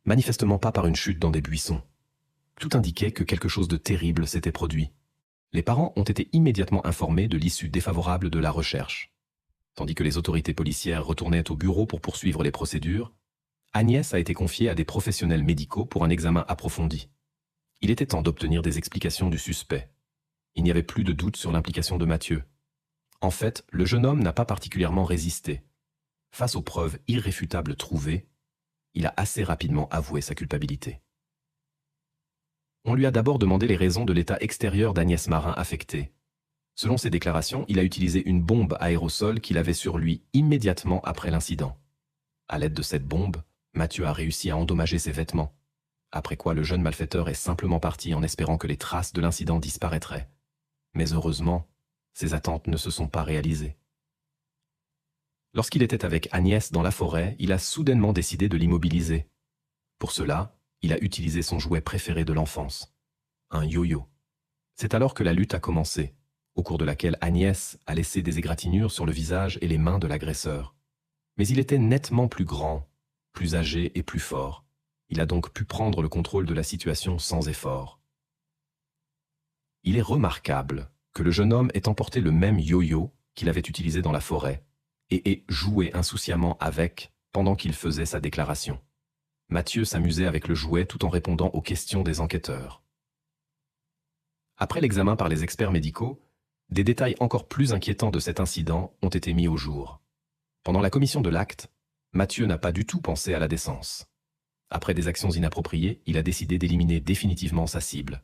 A: manifestement pas par une chute dans des buissons. Tout indiquait que quelque chose de terrible s'était produit. Les parents ont été immédiatement informés de l'issue défavorable de la recherche. Tandis que les autorités policières retournaient au bureau pour poursuivre les procédures, Agnès a été confiée à des professionnels médicaux pour un examen approfondi. Il était temps d'obtenir des explications du suspect. Il n'y avait plus de doute sur l'implication de Mathieu. En fait, le jeune homme n'a pas particulièrement résisté. Face aux preuves irréfutables trouvées, il a assez rapidement avoué sa culpabilité. On lui a d'abord demandé les raisons de l'état extérieur d'Agnès Marin affecté. Selon ses déclarations, il a utilisé une bombe aérosol qu'il avait sur lui immédiatement après l'incident. À l'aide de cette bombe, Mathieu a réussi à endommager ses vêtements, après quoi le jeune malfaiteur est simplement parti en espérant que les traces de l'incident disparaîtraient. Mais heureusement, ses attentes ne se sont pas réalisées. Lorsqu'il était avec Agnès dans la forêt, il a soudainement décidé de l'immobiliser. Pour cela, il a utilisé son jouet préféré de l'enfance, un yo-yo. C'est alors que la lutte a commencé, au cours de laquelle Agnès a laissé des égratignures sur le visage et les mains de l'agresseur. Mais il était nettement plus grand, plus âgé et plus fort. Il a donc pu prendre le contrôle de la situation sans effort. Il est remarquable que le jeune homme ait emporté le même yo-yo qu'il avait utilisé dans la forêt et ait joué insouciamment avec pendant qu'il faisait sa déclaration. Mathieu s'amusait avec le jouet tout en répondant aux questions des enquêteurs. Après l'examen par les experts médicaux, des détails encore plus inquiétants de cet incident ont été mis au jour. Pendant la commission de l'acte, Mathieu n'a pas du tout pensé à la décence. Après des actions inappropriées, il a décidé d'éliminer définitivement sa cible.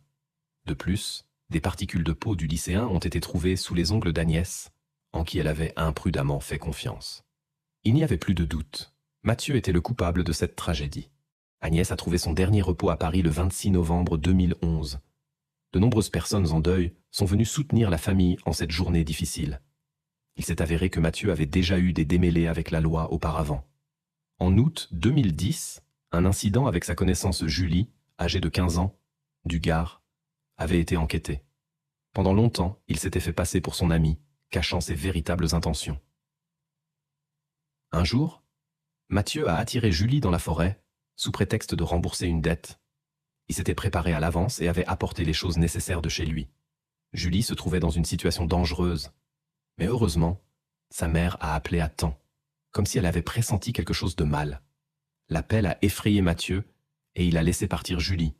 A: De plus, des particules de peau du lycéen ont été trouvées sous les ongles d'Agnès, en qui elle avait imprudemment fait confiance. Il n'y avait plus de doute. Mathieu était le coupable de cette tragédie. Agnès a trouvé son dernier repos à Paris le 26 novembre 2011. De nombreuses personnes en deuil sont venues soutenir la famille en cette journée difficile. Il s'est avéré que Mathieu avait déjà eu des démêlés avec la loi auparavant. En août 2010, un incident avec sa connaissance Julie, âgée de 15 ans, du Gard, avait été enquêté. Pendant longtemps, il s'était fait passer pour son ami, cachant ses véritables intentions. Un jour, Mathieu a attiré Julie dans la forêt, sous prétexte de rembourser une dette. Il s'était préparé à l'avance et avait apporté les choses nécessaires de chez lui. Julie se trouvait dans une situation dangereuse. Mais heureusement, sa mère a appelé à temps, comme si elle avait pressenti quelque chose de mal. L'appel a effrayé Mathieu et il a laissé partir Julie.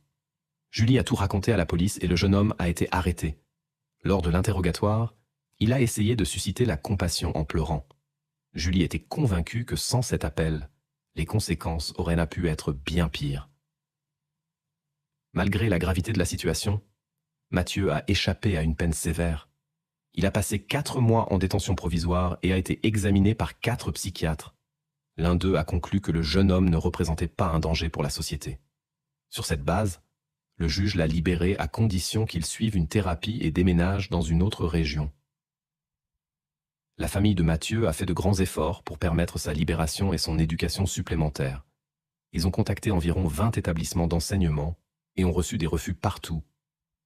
A: Julie a tout raconté à la police et le jeune homme a été arrêté. Lors de l'interrogatoire, il a essayé de susciter la compassion en pleurant. Julie était convaincue que sans cet appel, les conséquences auraient pu être bien pires. Malgré la gravité de la situation, Mathieu a échappé à une peine sévère. Il a passé 4 mois en détention provisoire et a été examiné par 4 psychiatres. L'un d'eux a conclu que le jeune homme ne représentait pas un danger pour la société. Sur cette base, le juge l'a libéré à condition qu'il suive une thérapie et déménage dans une autre région. La famille de Mathieu a fait de grands efforts pour permettre sa libération et son éducation supplémentaire. Ils ont contacté environ 20 établissements d'enseignement et ont reçu des refus partout,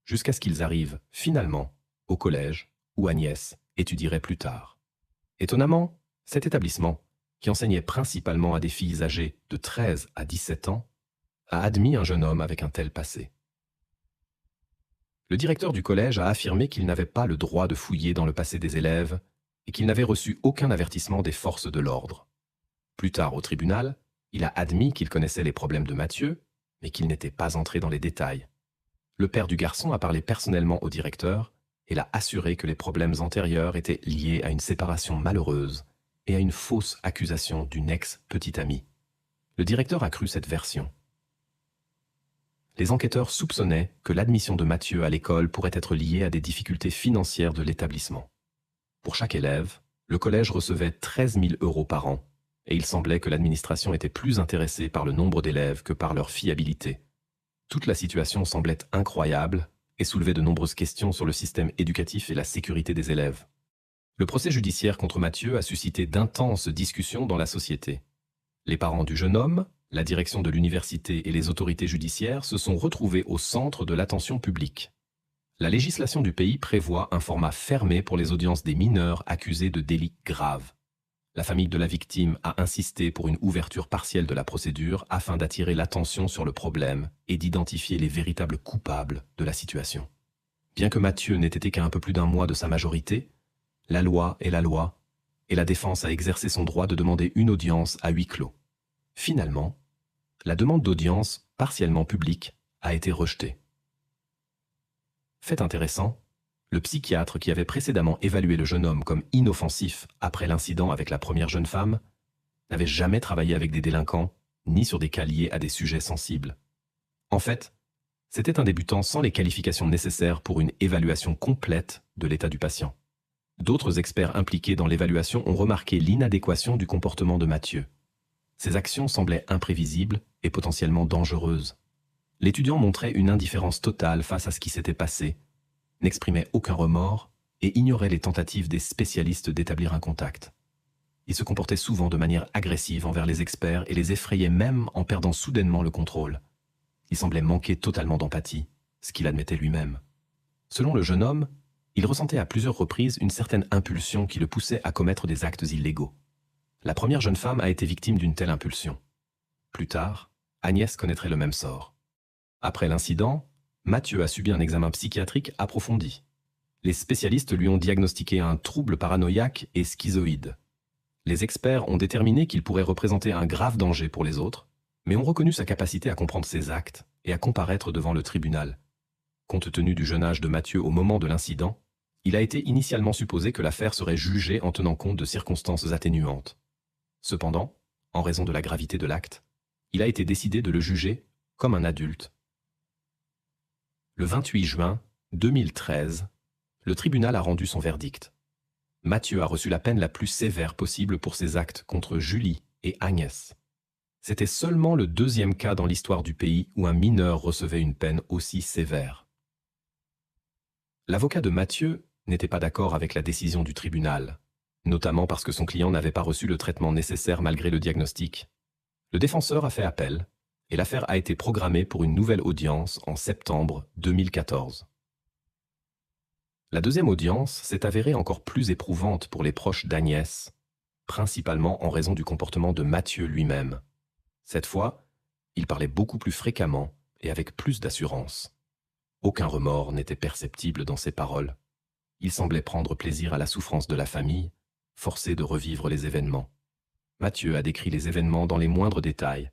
A: jusqu'à ce qu'ils arrivent, finalement, au collège, où Agnès étudierait plus tard. Étonnamment, cet établissement, qui enseignait principalement à des filles âgées de 13 à 17 ans, a admis un jeune homme avec un tel passé. Le directeur du collège a affirmé qu'il n'avait pas le droit de fouiller dans le passé des élèves et qu'il n'avait reçu aucun avertissement des forces de l'ordre. Plus tard, au tribunal, il a admis qu'il connaissait les problèmes de Mathieu, mais qu'il n'était pas entré dans les détails. Le père du garçon a parlé personnellement au directeur et l'a assuré que les problèmes antérieurs étaient liés à une séparation malheureuse et à une fausse accusation d'une ex-petite amie. Le directeur a cru cette version. Les enquêteurs soupçonnaient que l'admission de Mathieu à l'école pourrait être liée à des difficultés financières de l'établissement. Pour chaque élève, le collège recevait 13 000 € par an, et il semblait que l'administration était plus intéressée par le nombre d'élèves que par leur fiabilité. Toute la situation semblait incroyable et soulevait de nombreuses questions sur le système éducatif et la sécurité des élèves. Le procès judiciaire contre Mathieu a suscité d'intenses discussions dans la société. Les parents du jeune homme, la direction de l'université et les autorités judiciaires se sont retrouvés au centre de l'attention publique. La législation du pays prévoit un format fermé pour les audiences des mineurs accusés de délits graves. La famille de la victime a insisté pour une ouverture partielle de la procédure afin d'attirer l'attention sur le problème et d'identifier les véritables coupables de la situation. Bien que Mathieu n'ait été qu'à un peu plus d'1 mois de sa majorité, la loi est la loi, et la défense a exercé son droit de demander une audience à huis clos. Finalement, la demande d'audience, partiellement publique, a été rejetée. Fait intéressant, le psychiatre qui avait précédemment évalué le jeune homme comme inoffensif après l'incident avec la première jeune femme n'avait jamais travaillé avec des délinquants ni sur des cas liés à des sujets sensibles. En fait, c'était un débutant sans les qualifications nécessaires pour une évaluation complète de l'état du patient. D'autres experts impliqués dans l'évaluation ont remarqué l'inadéquation du comportement de Mathieu. Ses actions semblaient imprévisibles et potentiellement dangereuses. L'étudiant montrait une indifférence totale face à ce qui s'était passé, n'exprimait aucun remords et ignorait les tentatives des spécialistes d'établir un contact. Il se comportait souvent de manière agressive envers les experts et les effrayait même en perdant soudainement le contrôle. Il semblait manquer totalement d'empathie, ce qu'il admettait lui-même. Selon le jeune homme, il ressentait à plusieurs reprises une certaine impulsion qui le poussait à commettre des actes illégaux. La première jeune femme a été victime d'une telle impulsion. Plus tard, Agnès connaîtrait le même sort. Après l'incident, Mathieu a subi un examen psychiatrique approfondi. Les spécialistes lui ont diagnostiqué un trouble paranoïaque et schizoïde. Les experts ont déterminé qu'il pourrait représenter un grave danger pour les autres mais ont reconnu sa capacité à comprendre ses actes et à comparaître devant le tribunal. Compte tenu du jeune âge de Mathieu au moment de l'incident, il a été initialement supposé que l'affaire serait jugée en tenant compte de circonstances atténuantes. Cependant, en raison de la gravité de l'acte, il a été décidé de le juger comme un adulte. Le 28 juin 2013, le tribunal a rendu son verdict. Mathieu a reçu la peine la plus sévère possible pour ses actes contre Julie et Agnès. C'était seulement le deuxième cas dans l'histoire du pays où un mineur recevait une peine aussi sévère. L'avocat de Mathieu n'était pas d'accord avec la décision du tribunal, notamment parce que son client n'avait pas reçu le traitement nécessaire malgré le diagnostic. Le défenseur a fait appel, et l'affaire a été programmée pour une nouvelle audience en septembre 2014. La deuxième audience s'est avérée encore plus éprouvante pour les proches d'Agnès, principalement en raison du comportement de Mathieu lui-même. Cette fois, il parlait beaucoup plus fréquemment et avec plus d'assurance. Aucun remords n'était perceptible dans ses paroles. Il semblait prendre plaisir à la souffrance de la famille, forcé de revivre les événements. Mathieu a décrit les événements dans les moindres détails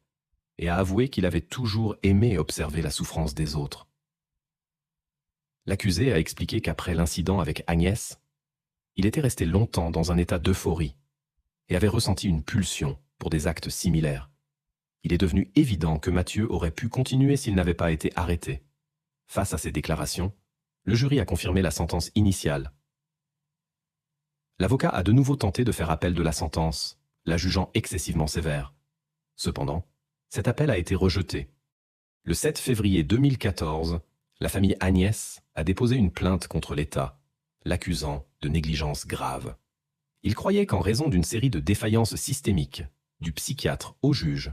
A: et a avoué qu'il avait toujours aimé observer la souffrance des autres. L'accusé a expliqué qu'après l'incident avec Agnès, il était resté longtemps dans un état d'euphorie et avait ressenti une pulsion pour des actes similaires. Il est devenu évident que Mathieu aurait pu continuer s'il n'avait pas été arrêté. Face à ces déclarations, le jury a confirmé la sentence initiale. L'avocat a de nouveau tenté de faire appel de la sentence, la jugeant excessivement sévère. Cependant, cet appel a été rejeté. Le 7 février 2014, la famille Agnès a déposé une plainte contre l'État, l'accusant de négligence grave. Il croyait qu'en raison d'une série de défaillances systémiques, du psychiatre au juge,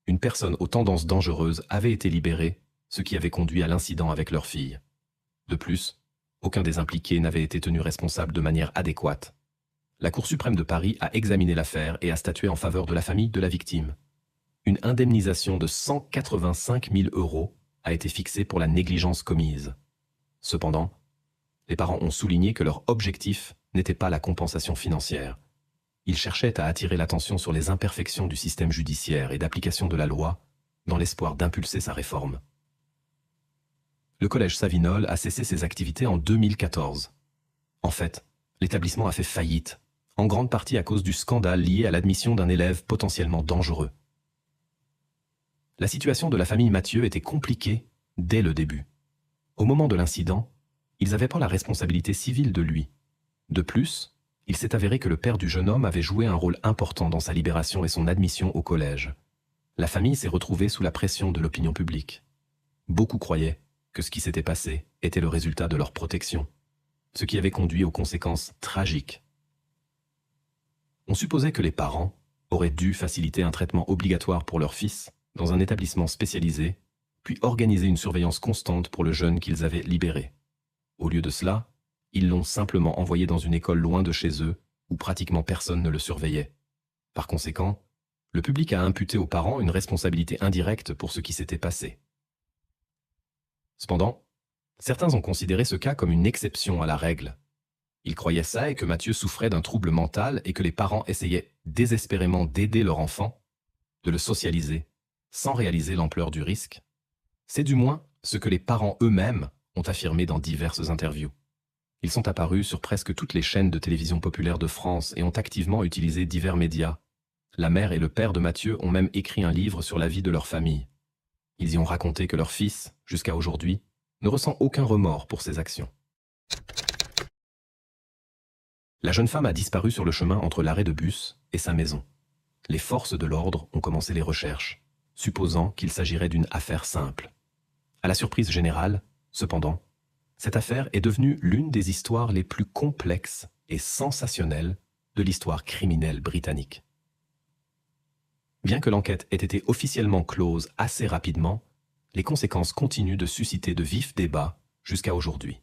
A: une personne aux tendances dangereuses avait été libérée, ce qui avait conduit à l'incident avec leur fille. De plus, aucun des impliqués n'avait été tenu responsable de manière adéquate. La Cour suprême de Paris a examiné l'affaire et a statué en faveur de la famille de la victime. Une indemnisation de 185 000 € a été fixée pour la négligence commise. Cependant, les parents ont souligné que leur objectif n'était pas la compensation financière. Ils cherchaient à attirer l'attention sur les imperfections du système judiciaire et d'application de la loi, dans l'espoir d'impulser sa réforme. Le collège Savinol a cessé ses activités en 2014. En fait, l'établissement a fait faillite, en grande partie à cause du scandale lié à l'admission d'un élève potentiellement dangereux. La situation de la famille Mathieu était compliquée dès le début. Au moment de l'incident, ils n'avaient pas la responsabilité civile de lui. De plus, il s'est avéré que le père du jeune homme avait joué un rôle important dans sa libération et son admission au collège. La famille s'est retrouvée sous la pression de l'opinion publique. Beaucoup croyaient que ce qui s'était passé était le résultat de leur protection, ce qui avait conduit aux conséquences tragiques. On supposait que les parents auraient dû faciliter un traitement obligatoire pour leur fils dans un établissement spécialisé, puis organiser une surveillance constante pour le jeune qu'ils avaient libéré. Au lieu de cela, ils l'ont simplement envoyé dans une école loin de chez eux, où pratiquement personne ne le surveillait. Par conséquent, le public a imputé aux parents une responsabilité indirecte pour ce qui s'était passé. Cependant, certains ont considéré ce cas comme une exception à la règle. Ils croyaient ça et que Mathieu souffrait d'un trouble mental et que les parents essayaient désespérément d'aider leur enfant, de le socialiser, sans réaliser l'ampleur du risque. C'est du moins ce que les parents eux-mêmes ont affirmé dans diverses interviews. Ils sont apparus sur presque toutes les chaînes de télévision populaires de France et ont activement utilisé divers médias. La mère et le père de Mathieu ont même écrit un livre sur la vie de leur famille. Ils y ont raconté que leur fils, jusqu'à aujourd'hui, ne ressent aucun remords pour ses actions. La jeune femme a disparu sur le chemin entre l'arrêt de bus et sa maison. Les forces de l'ordre ont commencé les recherches, supposant qu'il s'agirait d'une affaire simple. À la surprise générale, cependant, cette affaire est devenue l'une des histoires les plus complexes et sensationnelles de l'histoire criminelle britannique. Bien que l'enquête ait été officiellement close assez rapidement, les conséquences continuent de susciter de vifs débats jusqu'à aujourd'hui.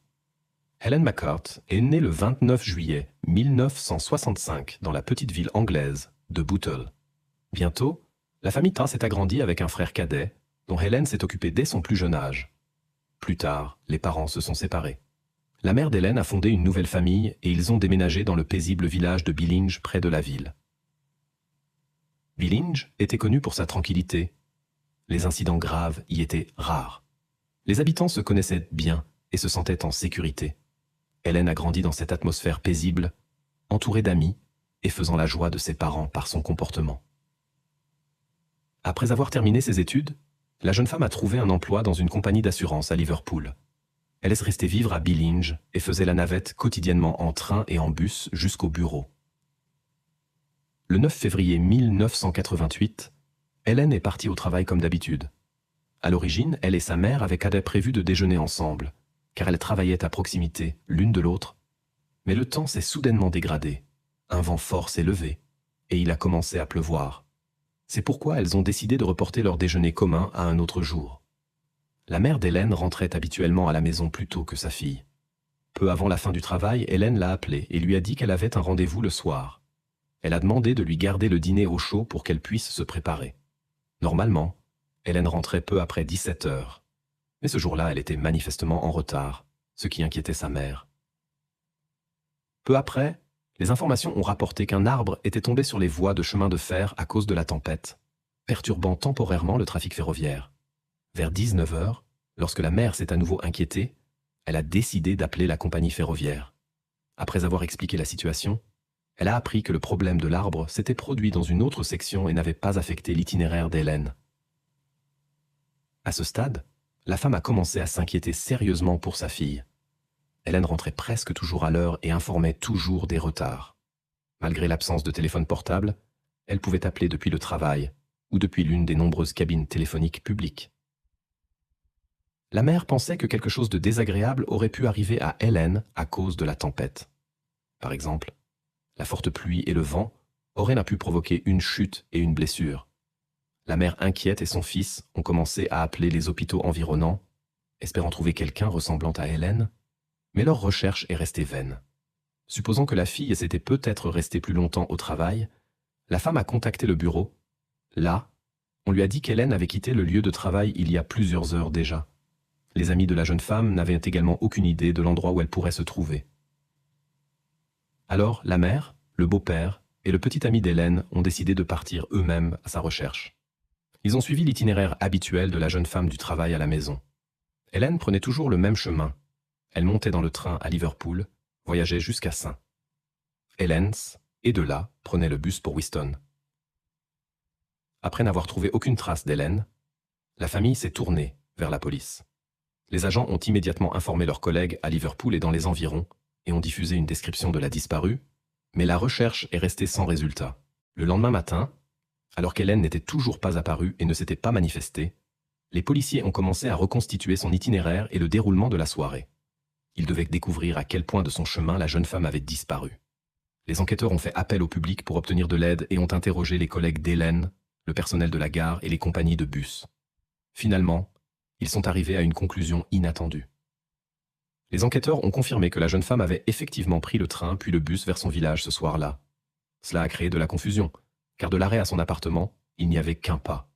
A: Helen McCart est née le 29 juillet 1965 dans la petite ville anglaise de Bootle. Bientôt, la famille Tran s'est agrandie avec un frère cadet, dont Helen s'est occupée dès son plus jeune âge. Plus tard, les parents se sont séparés. La mère d'Helen a fondé une nouvelle famille et ils ont déménagé dans le paisible village de Billinge près de la ville. Billinge était connu pour sa tranquillité, Les incidents graves y étaient rares. Les habitants se connaissaient bien et se sentaient en sécurité. Hélène a grandi dans cette atmosphère paisible, entourée d'amis et faisant la joie de ses parents par son comportement. Après avoir terminé ses études, la jeune femme a trouvé un emploi dans une compagnie d'assurance à Liverpool. Elle est restée vivre à Billinge et faisait la navette quotidiennement en train et en bus jusqu'au bureau. Le 9 février 1988, Hélène est partie au travail comme d'habitude. À l'origine, elle et sa mère avaient prévu de déjeuner ensemble, car elles travaillaient à proximité, l'une de l'autre. Mais le temps s'est soudainement dégradé. Un vent fort s'est levé, et il a commencé à pleuvoir. C'est pourquoi elles ont décidé de reporter leur déjeuner commun à un autre jour. La mère d'Hélène rentrait habituellement à la maison plus tôt que sa fille. Peu avant la fin du travail, Hélène l'a appelée et lui a dit qu'elle avait un rendez-vous le soir. Elle a demandé de lui garder le dîner au chaud pour qu'elle puisse se préparer. Normalement, Hélène rentrait peu après 17 heures. Mais ce jour-là, elle était manifestement en retard, ce qui inquiétait sa mère. Peu après, les informations ont rapporté qu'un arbre était tombé sur les voies de chemin de fer à cause de la tempête, perturbant temporairement le trafic ferroviaire. Vers 19 heures, lorsque la mère s'est à nouveau inquiétée, elle a décidé d'appeler la compagnie ferroviaire. Après avoir expliqué la situation, elle a appris que le problème de l'arbre s'était produit dans une autre section et n'avait pas affecté l'itinéraire d'Hélène. À ce stade, la femme a commencé à s'inquiéter sérieusement pour sa fille. Hélène rentrait presque toujours à l'heure et informait toujours des retards. Malgré l'absence de téléphone portable, elle pouvait appeler depuis le travail ou depuis l'une des nombreuses cabines téléphoniques publiques. La mère pensait que quelque chose de désagréable aurait pu arriver à Hélène à cause de la tempête. Par exemple, la forte pluie et le vent auraient pu provoquer une chute et une blessure. La mère inquiète et son fils ont commencé à appeler les hôpitaux environnants, espérant trouver quelqu'un ressemblant à Hélène, mais leur recherche est restée vaine. Supposant que la fille s'était peut-être restée plus longtemps au travail, la femme a contacté le bureau. Là, on lui a dit qu'Hélène avait quitté le lieu de travail il y a plusieurs heures déjà. Les amis de la jeune femme n'avaient également aucune idée de l'endroit où elle pourrait se trouver. Alors, la mère, le beau-père et le petit ami d'Hélène ont décidé de partir eux-mêmes à sa recherche. Ils ont suivi l'itinéraire habituel de la jeune femme du travail à la maison. Hélène prenait toujours le même chemin. Elle montait dans le train à Liverpool, voyageait jusqu'à St. Helens, et de là, prenait le bus pour Wiston. Après n'avoir trouvé aucune trace d'Hélène, la famille s'est tournée vers la police. Les agents ont immédiatement informé leurs collègues à Liverpool et dans les environs et ont diffusé une description de la disparue, mais la recherche est restée sans résultat. Le lendemain matin, alors qu'Hélène n'était toujours pas apparue et ne s'était pas manifestée, les policiers ont commencé à reconstituer son itinéraire et le déroulement de la soirée. Ils devaient découvrir à quel point de son chemin la jeune femme avait disparu. Les enquêteurs ont fait appel au public pour obtenir de l'aide et ont interrogé les collègues d'Hélène, le personnel de la gare et les compagnies de bus. Finalement, ils sont arrivés à une conclusion inattendue. Les enquêteurs ont confirmé que la jeune femme avait effectivement pris le train puis le bus vers son village ce soir-là. Cela a créé de la confusion, car de l'arrêt à son appartement, il n'y avait qu'un pas.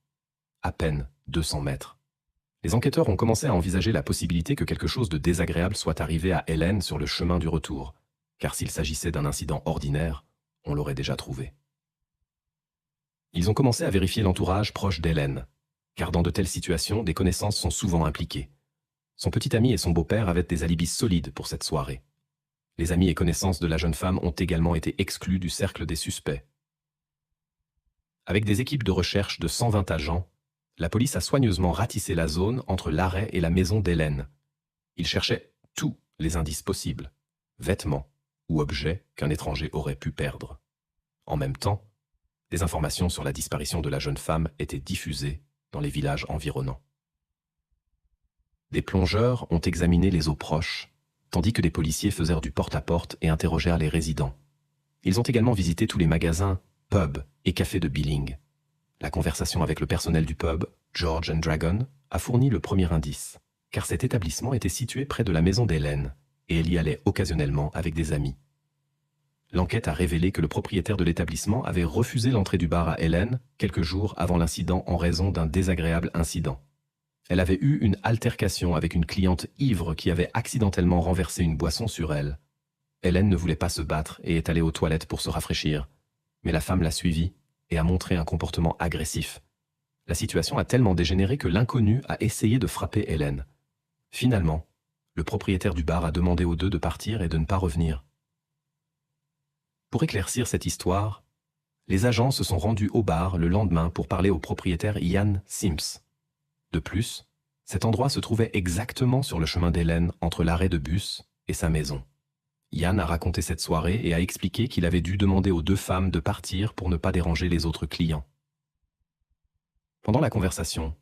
A: À peine 200 mètres. Les enquêteurs ont commencé à envisager la possibilité que quelque chose de désagréable soit arrivé à Hélène sur le chemin du retour, car s'il s'agissait d'un incident ordinaire, on l'aurait déjà trouvé. Ils ont commencé à vérifier l'entourage proche d'Hélène, car dans de telles situations, des connaissances sont souvent impliquées. Son petit ami et son beau-père avaient des alibis solides pour cette soirée. Les amis et connaissances de la jeune femme ont également été exclus du cercle des suspects. Avec des équipes de recherche de 120 agents, la police a soigneusement ratissé la zone entre l'arrêt et la maison d'Hélène. Ils cherchaient tous les indices possibles, vêtements ou objets qu'un étranger aurait pu perdre. En même temps, des informations sur la disparition de la jeune femme étaient diffusées dans les villages environnants. Des plongeurs ont examiné les eaux proches, tandis que des policiers faisèrent du porte-à-porte et interrogèrent les résidents. Ils ont également visité tous les magasins, pubs et cafés de Billinge. La conversation avec le personnel du pub, George and Dragon, a fourni le premier indice, car cet établissement était situé près de la maison d'Hélène, et elle y allait occasionnellement avec des amis. L'enquête a révélé que le propriétaire de l'établissement avait refusé l'entrée du bar à Hélène quelques jours avant l'incident en raison d'un désagréable incident. Elle avait eu une altercation avec une cliente ivre qui avait accidentellement renversé une boisson sur elle. Hélène ne voulait pas se battre et est allée aux toilettes pour se rafraîchir, mais la femme l'a suivie et a montré un comportement agressif. La situation a tellement dégénéré que l'inconnu a essayé de frapper Hélène. Finalement, le propriétaire du bar a demandé aux deux de partir et de ne pas revenir. Pour éclaircir cette histoire, les agents se sont rendus au bar le lendemain pour parler au propriétaire Ian Sims. De plus, cet endroit se trouvait exactement sur le chemin d'Hélène entre l'arrêt de bus et sa maison. Ian a raconté cette soirée et a expliqué qu'il avait dû demander aux deux femmes de partir pour ne pas déranger les autres clients. Pendant la conversation,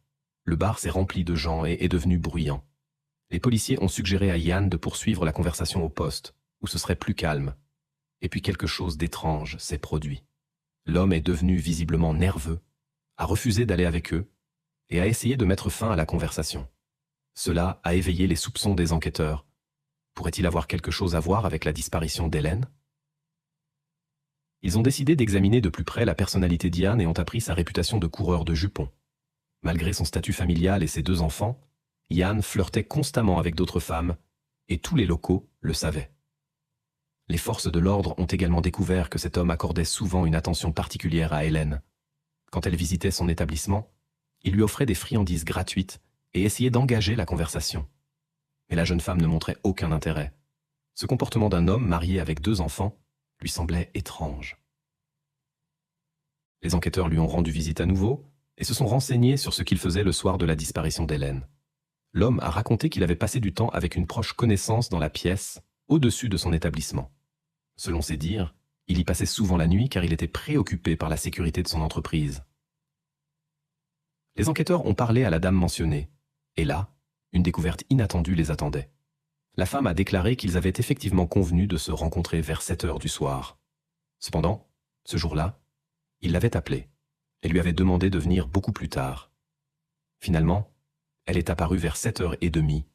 A: le bar s'est rempli de gens et est devenu bruyant. Les policiers ont suggéré à Ian de poursuivre la conversation au poste, où ce serait plus calme. Et puis quelque chose d'étrange s'est produit. L'homme est devenu visiblement nerveux, a refusé d'aller avec eux et a essayé de mettre fin à la conversation. Cela a éveillé les soupçons des enquêteurs. Pourrait-il avoir quelque chose à voir avec la disparition d'Hélène? Ils ont décidé d'examiner de plus près la personnalité d'Ian et ont appris sa réputation de coureur de jupons. Malgré son statut familial et ses deux enfants, Ian flirtait constamment avec d'autres femmes, et tous les locaux le savaient. Les forces de l'ordre ont également découvert que cet homme accordait souvent une attention particulière à Hélène. Quand elle visitait son établissement, il lui offrait des friandises gratuites et essayait d'engager la conversation. Mais la jeune femme ne montrait aucun intérêt. Ce comportement d'un homme marié avec deux enfants lui semblait étrange. Les enquêteurs lui ont rendu visite à nouveau et se sont renseignés sur ce qu'il faisait le soir de la disparition d'Hélène. L'homme a raconté qu'il avait passé du temps avec une proche connaissance dans la pièce, au-dessus de son établissement. Selon ses dires, il y passait souvent la nuit car il était préoccupé par la sécurité de son entreprise. Les enquêteurs ont parlé à la dame mentionnée, et là, une découverte inattendue les attendait. La femme a déclaré qu'ils avaient effectivement convenu de se rencontrer vers 7 heures du soir. Cependant, ce jour-là, il l'avait appelée et lui avait demandé de venir beaucoup plus tard. Finalement, elle est apparue vers 7h30,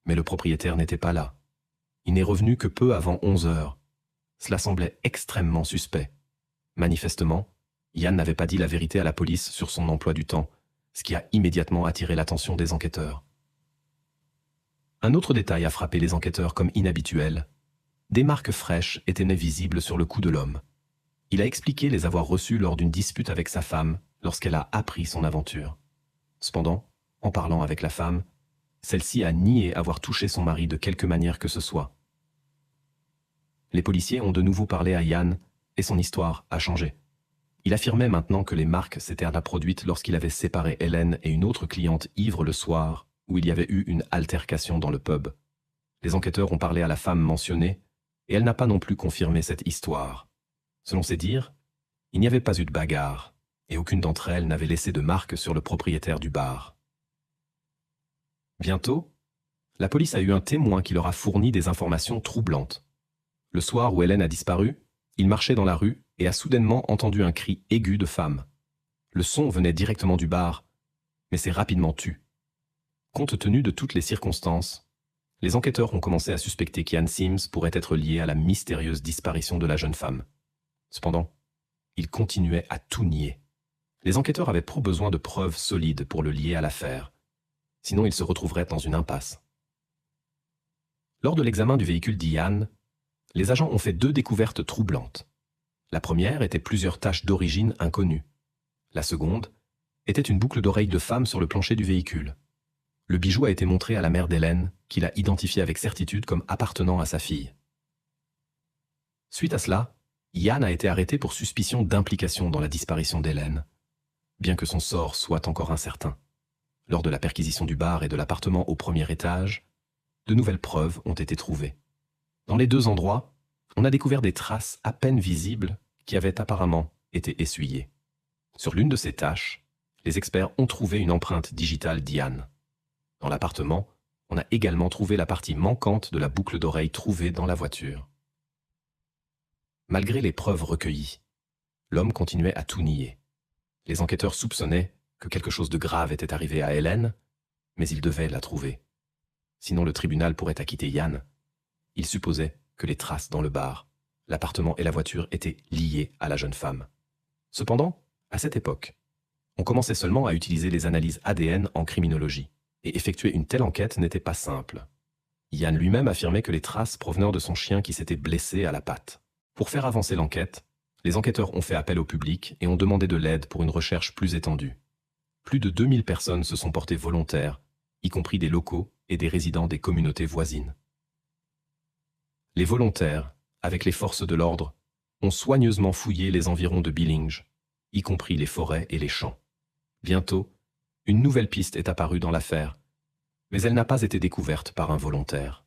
A: mais le propriétaire n'était pas là. Il n'est revenu que peu avant 11 heures. Cela semblait extrêmement suspect. Manifestement, Ian n'avait pas dit la vérité à la police sur son emploi du temps, ce qui a immédiatement attiré l'attention des enquêteurs. Un autre détail a frappé les enquêteurs comme inhabituel. Des marques fraîches étaient visibles sur le cou de l'homme. Il a expliqué les avoir reçues lors d'une dispute avec sa femme lorsqu'elle a appris son aventure. Cependant, en parlant avec la femme, celle-ci a nié avoir touché son mari de quelque manière que ce soit. Les policiers ont de nouveau parlé à Ian et son histoire a changé. Il affirmait maintenant que les marques s'étaient produites lorsqu'il avait séparé Hélène et une autre cliente ivre le soir où il y avait eu une altercation dans le pub. Les enquêteurs ont parlé à la femme mentionnée et elle n'a pas non plus confirmé cette histoire. Selon ses dires, il n'y avait pas eu de bagarre et aucune d'entre elles n'avait laissé de marque sur le propriétaire du bar. Bientôt, la police a eu un témoin qui leur a fourni des informations troublantes. Le soir où Hélène a disparu, il marchait dans la rue et a soudainement entendu un cri aigu de femme. Le son venait directement du bar, mais s'est rapidement tu. Compte tenu de toutes les circonstances, les enquêteurs ont commencé à suspecter qu'Ian Sims pourrait être lié à la mystérieuse disparition de la jeune femme. Cependant, il continuait à tout nier. Les enquêteurs avaient trop besoin de preuves solides pour le lier à l'affaire. Sinon ils se retrouveraient dans une impasse. Lors de l'examen du véhicule d'Ian, les agents ont fait 2 découvertes troublantes. La première était plusieurs taches d'origine inconnues. La seconde était une boucle d'oreille de femme sur le plancher du véhicule. Le bijou a été montré à la mère d'Hélène, qui l'a identifié avec certitude comme appartenant à sa fille. Suite à cela, Ian a été arrêté pour suspicion d'implication dans la disparition d'Hélène, bien que son sort soit encore incertain. Lors de la perquisition du bar et de l'appartement au premier étage, de nouvelles preuves ont été trouvées. Dans les 2 endroits, on a découvert des traces à peine visibles qui avaient apparemment été essuyées. Sur l'une de ces taches, les experts ont trouvé une empreinte digitale d'Ian. Dans l'appartement, on a également trouvé la partie manquante de la boucle d'oreille trouvée dans la voiture. Malgré les preuves recueillies, l'homme continuait à tout nier. Les enquêteurs soupçonnaient que quelque chose de grave était arrivé à Hélène, mais ils devaient la trouver. Sinon le tribunal pourrait acquitter Ian. Ils supposaient que les traces dans le bar, l'appartement et la voiture étaient liées à la jeune femme. Cependant, à cette époque, on commençait seulement à utiliser les analyses ADN en criminologie, et effectuer une telle enquête n'était pas simple. Ian lui-même affirmait que les traces provenaient de son chien qui s'était blessé à la patte. Pour faire avancer l'enquête, les enquêteurs ont fait appel au public et ont demandé de l'aide pour une recherche plus étendue. Plus de 2000 personnes se sont portées volontaires, y compris des locaux et des résidents des communautés voisines. Les volontaires, avec les forces de l'ordre, ont soigneusement fouillé les environs de Billinge, y compris les forêts et les champs. Bientôt, une nouvelle piste est apparue dans l'affaire, mais elle n'a pas été découverte par un volontaire.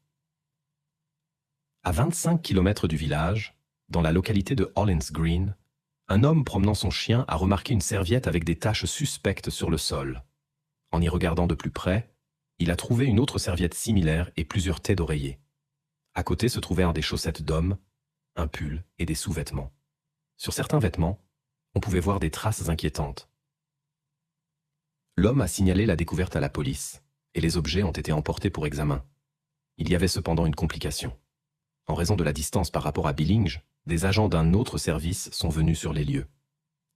A: À 25 km du village, dans la localité de Hollins Green, un homme promenant son chien a remarqué une serviette avec des taches suspectes sur le sol. En y regardant de plus près, il a trouvé une autre serviette similaire et plusieurs têtes d'oreiller. À côté se trouvèrent des chaussettes d'homme, un pull et des sous-vêtements. Sur certains vêtements, on pouvait voir des traces inquiétantes. L'homme a signalé la découverte à la police, et les objets ont été emportés pour examen. Il y avait cependant une complication. En raison de la distance par rapport à Billinge, des agents d'un autre service sont venus sur les lieux.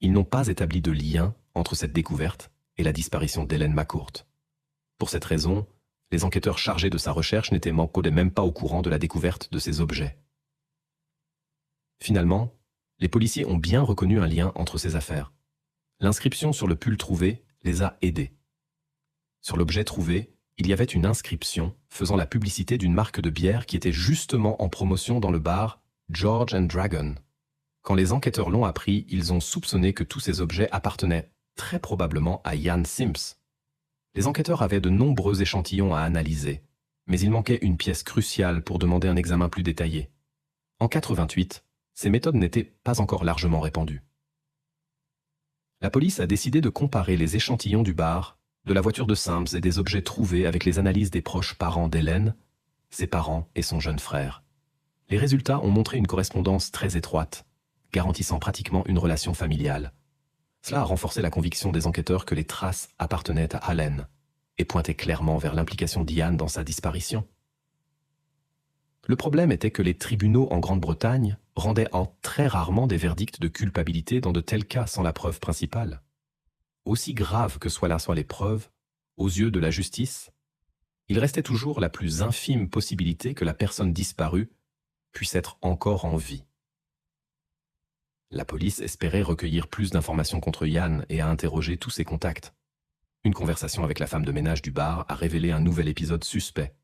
A: Ils n'ont pas établi de lien entre cette découverte et la disparition d'Helen McCourt. Pour cette raison, les enquêteurs chargés de sa recherche n'étaient même pas au courant de la découverte de ces objets. Finalement, les policiers ont bien reconnu un lien entre ces affaires. L'inscription sur le pull trouvé les a aidés. Sur l'objet trouvé, il y avait une inscription faisant la publicité d'une marque de bière qui était justement en promotion dans le bar George and Dragon. Quand les enquêteurs l'ont appris, ils ont soupçonné que tous ces objets appartenaient très probablement à Jan Sims. Les enquêteurs avaient de nombreux échantillons à analyser, mais il manquait une pièce cruciale pour demander un examen plus détaillé. En 88, ces méthodes n'étaient pas encore largement répandues. La police a décidé de comparer les échantillons du bar, de la voiture de Sims et des objets trouvés avec les analyses des proches parents d'Helen, ses parents et son jeune frère. Les résultats ont montré une correspondance très étroite, garantissant pratiquement une relation familiale. Cela a renforcé la conviction des enquêteurs que les traces appartenaient à Allen et pointaient clairement vers l'implication d'Ian dans sa disparition. Le problème était que les tribunaux en Grande-Bretagne rendaient très rarement des verdicts de culpabilité dans de tels cas sans la preuve principale. Aussi grave que soient les preuves, aux yeux de la justice, il restait toujours la plus infime possibilité que la personne disparue puisse être encore en vie. La police espérait recueillir plus d'informations contre Ian et a interrogé tous ses contacts. Une conversation avec la femme de ménage du bar a révélé un nouvel épisode suspect.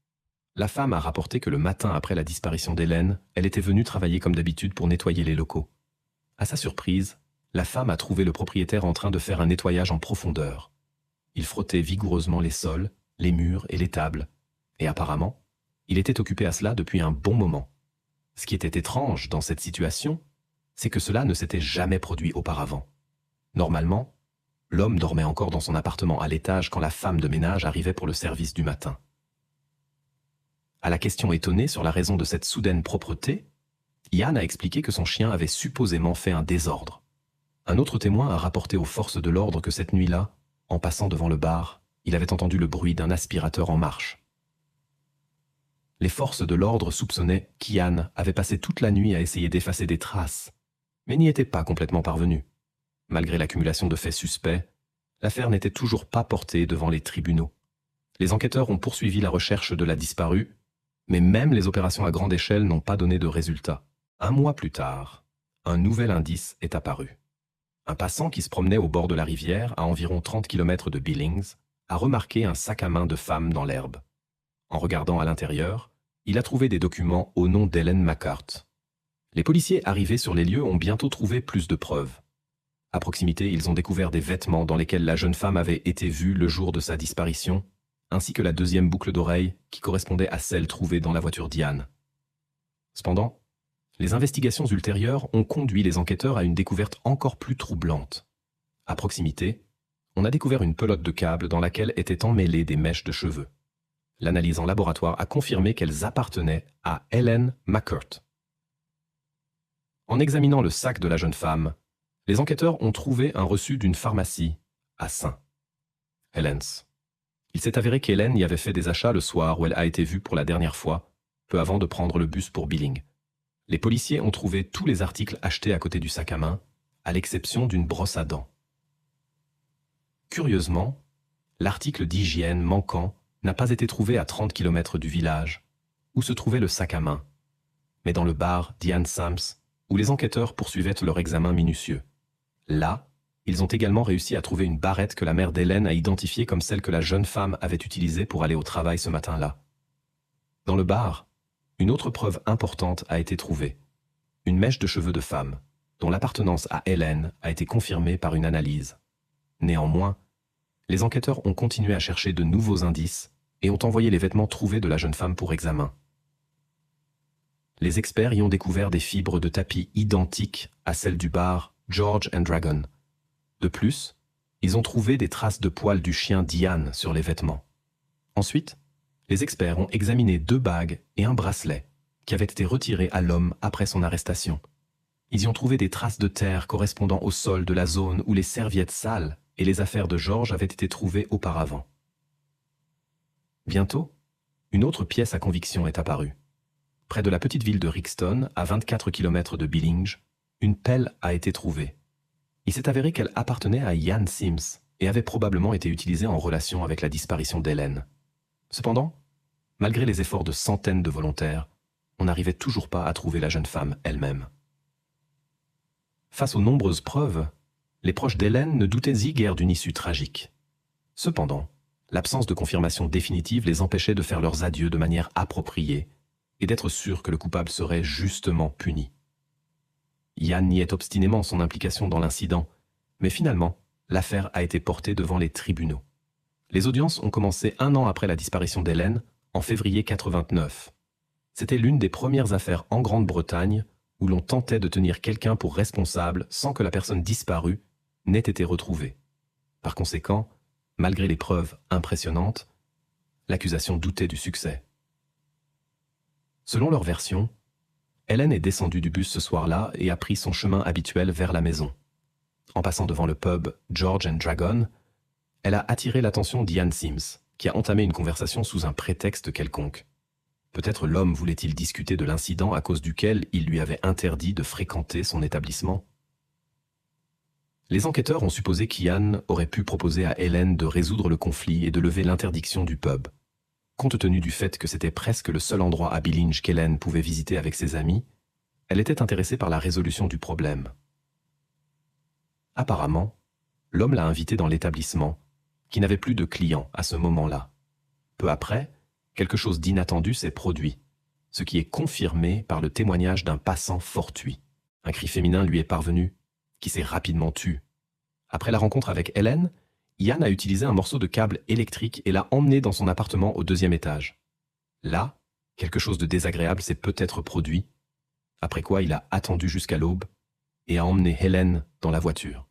A: La femme a rapporté que le matin après la disparition d'Helen, elle était venue travailler comme d'habitude pour nettoyer les locaux. À sa surprise, la femme a trouvé le propriétaire en train de faire un nettoyage en profondeur. Il frottait vigoureusement les sols, les murs et les tables, et apparemment, il était occupé à cela depuis un bon moment. Ce qui était étrange dans cette situation, c'est que cela ne s'était jamais produit auparavant. Normalement, l'homme dormait encore dans son appartement à l'étage quand la femme de ménage arrivait pour le service du matin. À la question étonnée sur la raison de cette soudaine propreté, Ian a expliqué que son chien avait supposément fait un désordre. Un autre témoin a rapporté aux forces de l'ordre que cette nuit-là, en passant devant le bar, il avait entendu le bruit d'un aspirateur en marche. Les forces de l'ordre soupçonnaient qu'Ian avait passé toute la nuit à essayer d'effacer des traces, mais n'y était pas complètement parvenu. Malgré l'accumulation de faits suspects, l'affaire n'était toujours pas portée devant les tribunaux. Les enquêteurs ont poursuivi la recherche de la disparue, mais même les opérations à grande échelle n'ont pas donné de résultats. Un mois plus tard, un nouvel indice est apparu. Un passant qui se promenait au bord de la rivière, à environ 30 km de Billings, a remarqué un sac à main de femme dans l'herbe. En regardant à l'intérieur, il a trouvé des documents au nom d'Helen McCourt. Les policiers arrivés sur les lieux ont bientôt trouvé plus de preuves. À proximité, ils ont découvert des vêtements dans lesquels la jeune femme avait été vue le jour de sa disparition, ainsi que la deuxième boucle d'oreille qui correspondait à celle trouvée dans la voiture d'Ian. Cependant, les investigations ultérieures ont conduit les enquêteurs à une découverte encore plus troublante. À proximité, on a découvert une pelote de câble dans laquelle étaient emmêlées des mèches de cheveux. L'analyse en laboratoire a confirmé qu'elles appartenaient à Helen McCourt. En examinant le sac de la jeune femme, les enquêteurs ont trouvé un reçu d'une pharmacie à St. Helens. Il s'est avéré qu'Helen y avait fait des achats le soir où elle a été vue pour la dernière fois, peu avant de prendre le bus pour Billing. Les policiers ont trouvé tous les articles achetés à côté du sac à main, à l'exception d'une brosse à dents. Curieusement, l'article d'hygiène manquant n'a pas été trouvé à 30 km du village, où se trouvait le sac à main, mais dans le bar d'Ian Sims, où les enquêteurs poursuivaient leur examen minutieux. Là, Ils ont également réussi à trouver une barrette que la mère d'Hélène a identifiée comme celle que la jeune femme avait utilisée pour aller au travail ce matin-là. Dans le bar, une autre preuve importante a été trouvée. Une mèche de cheveux de femme, dont l'appartenance à Hélène a été confirmée par une analyse. Néanmoins, les enquêteurs ont continué à chercher de nouveaux indices et ont envoyé les vêtements trouvés de la jeune femme pour examen. Les experts y ont découvert des fibres de tapis identiques à celles du bar George and Dragon. De plus, ils ont trouvé des traces de poils du chien Diane sur les vêtements. Ensuite, les experts ont examiné 2 bagues et un bracelet qui avaient été retirés à l'homme après son arrestation. Ils y ont trouvé des traces de terre correspondant au sol de la zone où les serviettes sales et les affaires de George avaient été trouvées auparavant. Bientôt, une autre pièce à conviction est apparue. Près de la petite ville de Rixton, à 24 km de Billinge, une pelle a été trouvée. Il s'est avéré qu'elle appartenait à Ian Sims et avait probablement été utilisée en relation avec la disparition d'Hélène. Cependant, malgré les efforts de centaines de volontaires, on n'arrivait toujours pas à trouver la jeune femme elle-même. Face aux nombreuses preuves, les proches d'Hélène ne doutaient-y guère d'une issue tragique. Cependant, l'absence de confirmation définitive les empêchait de faire leurs adieux de manière appropriée et d'être sûrs que le coupable serait justement puni. Ian niait obstinément son implication dans l'incident, mais finalement, l'affaire a été portée devant les tribunaux. Les audiences ont commencé 1 an après la disparition d'Hélène, en février 89. C'était l'une des premières affaires en Grande-Bretagne où l'on tentait de tenir quelqu'un pour responsable sans que la personne disparue n'ait été retrouvée. Par conséquent, malgré les preuves impressionnantes, l'accusation doutait du succès. Selon leur version, Hélène est descendue du bus ce soir-là et a pris son chemin habituel vers la maison. En passant devant le pub George and Dragon, elle a attiré l'attention d'Ian Sims, qui a entamé une conversation sous un prétexte quelconque. Peut-être l'homme voulait-il discuter de l'incident à cause duquel il lui avait interdit de fréquenter son établissement. Les enquêteurs ont supposé qu'Ian aurait pu proposer à Hélène de résoudre le conflit et de lever l'interdiction du pub. Compte tenu du fait que c'était presque le seul endroit à Billinge qu'Hélène pouvait visiter avec ses amis, elle était intéressée par la résolution du problème. Apparemment, l'homme l'a invitée dans l'établissement, qui n'avait plus de clients à ce moment-là. Peu après, quelque chose d'inattendu s'est produit, ce qui est confirmé par le témoignage d'un passant fortuit. Un cri féminin lui est parvenu, qui s'est rapidement tu. Après la rencontre avec Hélène, Ian a utilisé un morceau de câble électrique et l'a emmené dans son appartement au 2e étage. Là, quelque chose de désagréable s'est peut-être produit, après quoi il a attendu jusqu'à l'aube et a emmené Hélène dans la voiture.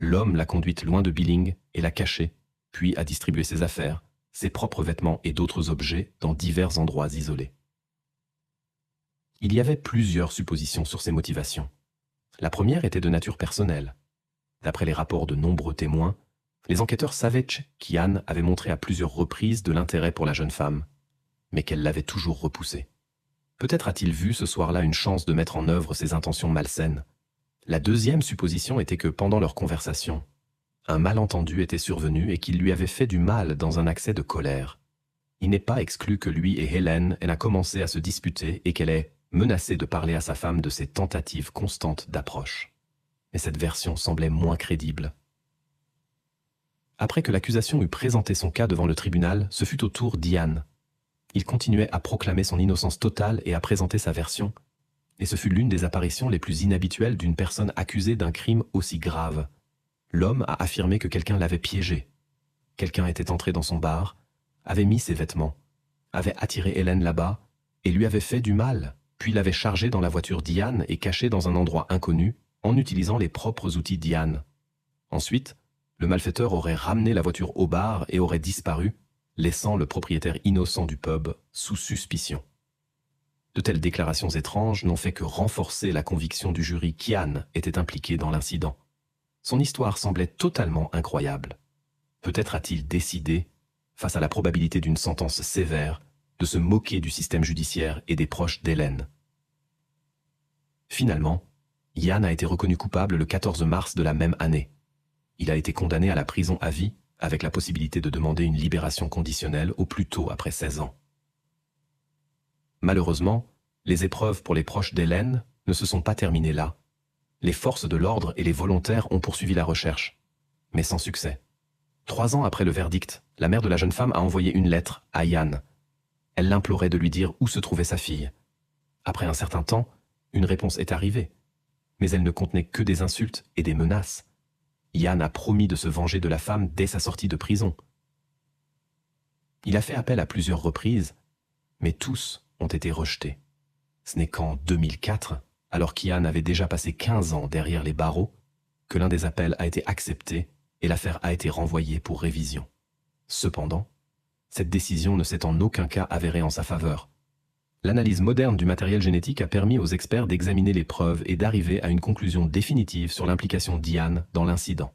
A: L'homme l'a conduite loin de Billinge et l'a cachée, puis a distribué ses affaires, ses propres vêtements et d'autres objets dans divers endroits isolés. Il y avait plusieurs suppositions sur ses motivations. La première était de nature personnelle. D'après les rapports de nombreux témoins, les enquêteurs savaient qu'Ian avait montré à plusieurs reprises de l'intérêt pour la jeune femme, mais qu'elle l'avait toujours repoussé. Peut-être a-t-il vu ce soir-là une chance de mettre en œuvre ses intentions malsaines. La deuxième supposition était que pendant leur conversation, un malentendu était survenu et qu'il lui avait fait du mal dans un accès de colère. Il n'est pas exclu que lui et Hélène aient commencé à se disputer et qu'elle ait menacé de parler à sa femme de ses tentatives constantes d'approche. Mais cette version semblait moins crédible. Après que l'accusation eut présenté son cas devant le tribunal, ce fut au tour d'Ian. Il continuait à proclamer son innocence totale et à présenter sa version, et ce fut l'une des apparitions les plus inhabituelles d'une personne accusée d'un crime aussi grave. L'homme a affirmé que quelqu'un l'avait piégé. Quelqu'un était entré dans son bar, avait mis ses vêtements, avait attiré Hélène là-bas et lui avait fait du mal, puis l'avait chargée dans la voiture d'Ian et cachée dans un endroit inconnu en utilisant les propres outils d'Ian. Ensuite, le malfaiteur aurait ramené la voiture au bar et aurait disparu, laissant le propriétaire innocent du pub sous suspicion. De telles déclarations étranges n'ont fait que renforcer la conviction du jury qu'Ian était impliqué dans l'incident. Son histoire semblait totalement incroyable. Peut-être a-t-il décidé, face à la probabilité d'une sentence sévère, de se moquer du système judiciaire et des proches d'Hélène. Finalement, Ian a été reconnu coupable le 14 mars de la même année. Il a été condamné à la prison à vie, avec la possibilité de demander une libération conditionnelle au plus tôt après 16 ans. Malheureusement, les épreuves pour les proches d'Hélène ne se sont pas terminées là. Les forces de l'ordre et les volontaires ont poursuivi la recherche, mais sans succès. 3 ans après le verdict, la mère de la jeune femme a envoyé une lettre à Ian. Elle l'implorait de lui dire où se trouvait sa fille. Après un certain temps, une réponse est arrivée, mais elle ne contenait que des insultes et des menaces. Ian a promis de se venger de la femme dès sa sortie de prison. Il a fait appel à plusieurs reprises, mais tous ont été rejetés. Ce n'est qu'en 2004, alors qu'Ian avait déjà passé 15 ans derrière les barreaux, que l'un des appels a été accepté et l'affaire a été renvoyée pour révision. Cependant, cette décision ne s'est en aucun cas avérée en sa faveur. L'analyse moderne du matériel génétique a permis aux experts d'examiner les preuves et d'arriver à une conclusion définitive sur l'implication d'Ian dans l'incident.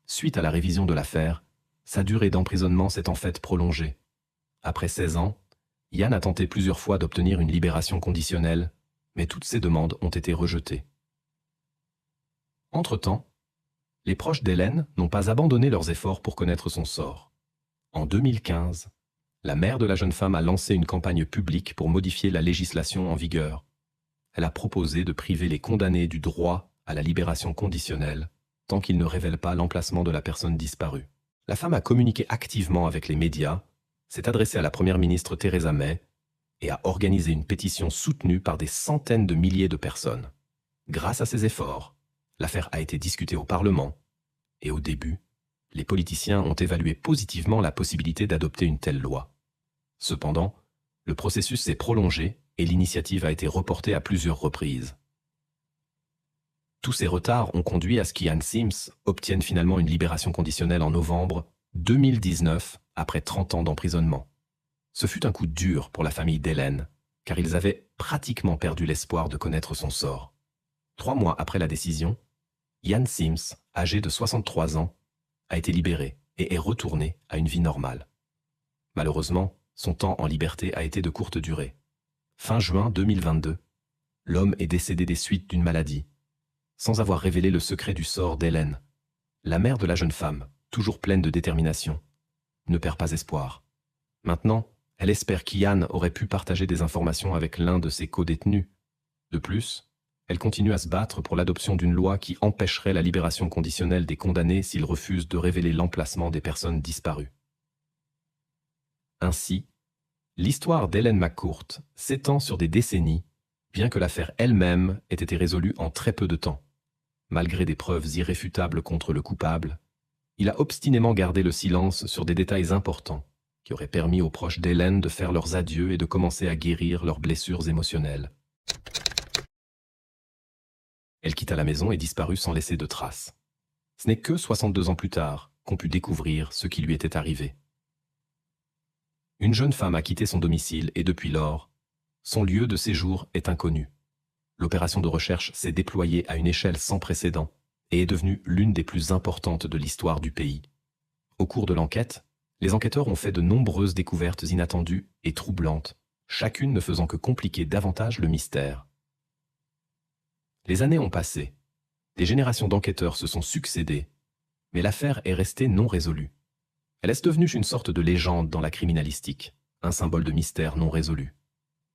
A: Suite à la révision de l'affaire, sa durée d'emprisonnement s'est en fait prolongée. Après 16 ans, Ian a tenté plusieurs fois d'obtenir une libération conditionnelle, mais toutes ses demandes ont été rejetées. Entre-temps, les proches d'Hélène n'ont pas abandonné leurs efforts pour connaître son sort. En 2015, la mère de la jeune femme a lancé une campagne publique pour modifier la législation en vigueur. Elle a proposé de priver les condamnés du droit à la libération conditionnelle, tant qu'ils ne révèlent pas l'emplacement de la personne disparue. La femme a communiqué activement avec les médias, s'est adressée à la première ministre Theresa May et a organisé une pétition soutenue par des centaines de milliers de personnes. Grâce à ces efforts, l'affaire a été discutée au Parlement et au début, les politiciens ont évalué positivement la possibilité d'adopter une telle loi. Cependant, le processus s'est prolongé et l'initiative a été reportée à plusieurs reprises. Tous ces retards ont conduit à ce qu'Ian Sims obtienne finalement une libération conditionnelle en novembre 2019, après 30 ans d'emprisonnement. Ce fut un coup dur pour la famille d'Hélène, car ils avaient pratiquement perdu l'espoir de connaître son sort. 3 mois après la décision, Ian Sims, âgé de 63 ans, a été libéré et est retourné à une vie normale. Malheureusement, son temps en liberté a été de courte durée. Fin juin 2022, l'homme est décédé des suites d'une maladie, sans avoir révélé le secret du sort d'Hélène. La mère de la jeune femme, toujours pleine de détermination, ne perd pas espoir. Maintenant, elle espère qu'Ian aurait pu partager des informations avec l'un de ses co-détenus. De plus, elle continue à se battre pour l'adoption d'une loi qui empêcherait la libération conditionnelle des condamnés s'ils refusent de révéler l'emplacement des personnes disparues. Ainsi, l'histoire d'Hélène McCourt s'étend sur des décennies, bien que l'affaire elle-même ait été résolue en très peu de temps. Malgré des preuves irréfutables contre le coupable, il a obstinément gardé le silence sur des détails importants qui auraient permis aux proches d'Hélène de faire leurs adieux et de commencer à guérir leurs blessures émotionnelles. Elle quitta la maison et disparut sans laisser de traces. Ce n'est que 62 ans plus tard qu'on put découvrir ce qui lui était arrivé. Une jeune femme a quitté son domicile et depuis lors, son lieu de séjour est inconnu. L'opération de recherche s'est déployée à une échelle sans précédent et est devenue l'une des plus importantes de l'histoire du pays. Au cours de l'enquête, les enquêteurs ont fait de nombreuses découvertes inattendues et troublantes, chacune ne faisant que compliquer davantage le mystère. Les années ont passé, des générations d'enquêteurs se sont succédées, mais l'affaire est restée non résolue. Elle est devenue une sorte de légende dans la criminalistique, un symbole de mystère non résolu.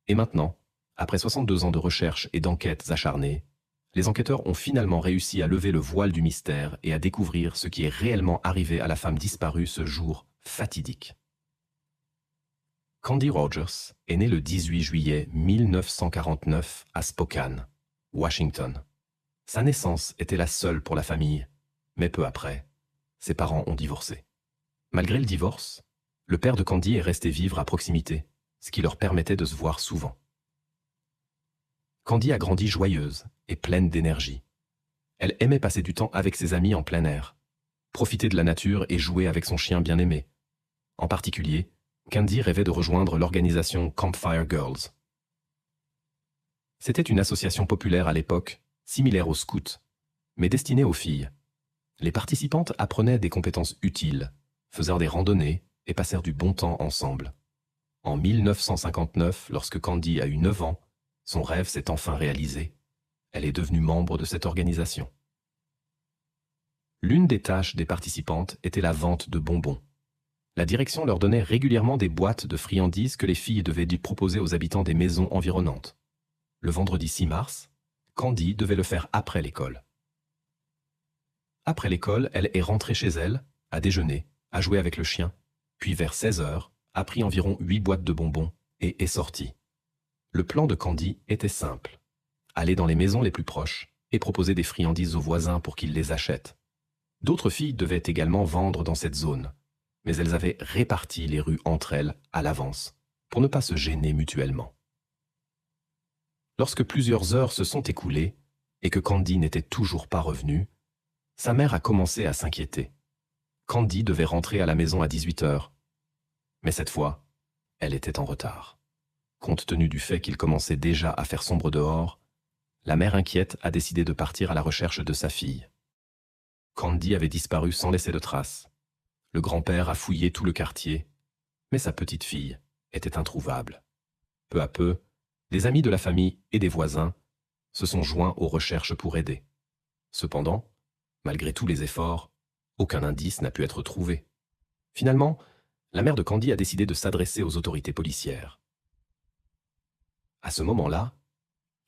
A: Et maintenant, après 62 ans de recherche et d'enquêtes acharnées, les enquêteurs ont finalement réussi à lever le voile du mystère et à découvrir ce qui est réellement arrivé à la femme disparue ce jour fatidique. Candy Rogers est née le 18 juillet 1949 à Spokane, Washington. Sa naissance était la seule pour la famille, mais peu après, ses parents ont divorcé. Malgré le divorce, le père de Candy est resté vivre à proximité, ce qui leur permettait de se voir souvent. Candy a grandi joyeuse et pleine d'énergie. Elle aimait passer du temps avec ses amis en plein air, profiter de la nature et jouer avec son chien bien-aimé. En particulier, Candy rêvait de rejoindre l'organisation Campfire Girls. C'était une association populaire à l'époque, similaire aux scouts, mais destinée aux filles. Les participantes apprenaient des compétences utiles, faisant des randonnées et passèrent du bon temps ensemble. En 1959, lorsque Candy a eu 9 ans, son rêve s'est enfin réalisé. Elle est devenue membre de cette organisation. L'une des tâches des participantes était la vente de bonbons. La direction leur donnait régulièrement des boîtes de friandises que les filles devaient proposer aux habitants des maisons environnantes. Le vendredi 6 mars, Candy devait le faire après l'école. Après l'école, elle est rentrée chez elle, a déjeuné, a joué avec le chien, puis vers 16 heures, a pris environ 8 boîtes de bonbons et est sortie. Le plan de Candy était simple. Aller dans les maisons les plus proches et proposer des friandises aux voisins pour qu'ils les achètent. D'autres filles devaient également vendre dans cette zone, mais elles avaient réparti les rues entre elles à l'avance, pour ne pas se gêner mutuellement. Lorsque plusieurs heures se sont écoulées et que Candy n'était toujours pas revenue, sa mère a commencé à s'inquiéter. Candy devait rentrer à la maison à 18 heures, mais cette fois, elle était en retard. Compte tenu du fait qu'il commençait déjà à faire sombre dehors, la mère inquiète a décidé de partir à la recherche de sa fille. Candy avait disparu sans laisser de traces. Le grand-père a fouillé tout le quartier, mais sa petite fille était introuvable. Peu à peu, des amis de la famille et des voisins se sont joints aux recherches pour aider. Cependant, malgré tous les efforts, aucun indice n'a pu être trouvé. Finalement, la mère de Candy a décidé de s'adresser aux autorités policières. À ce moment-là,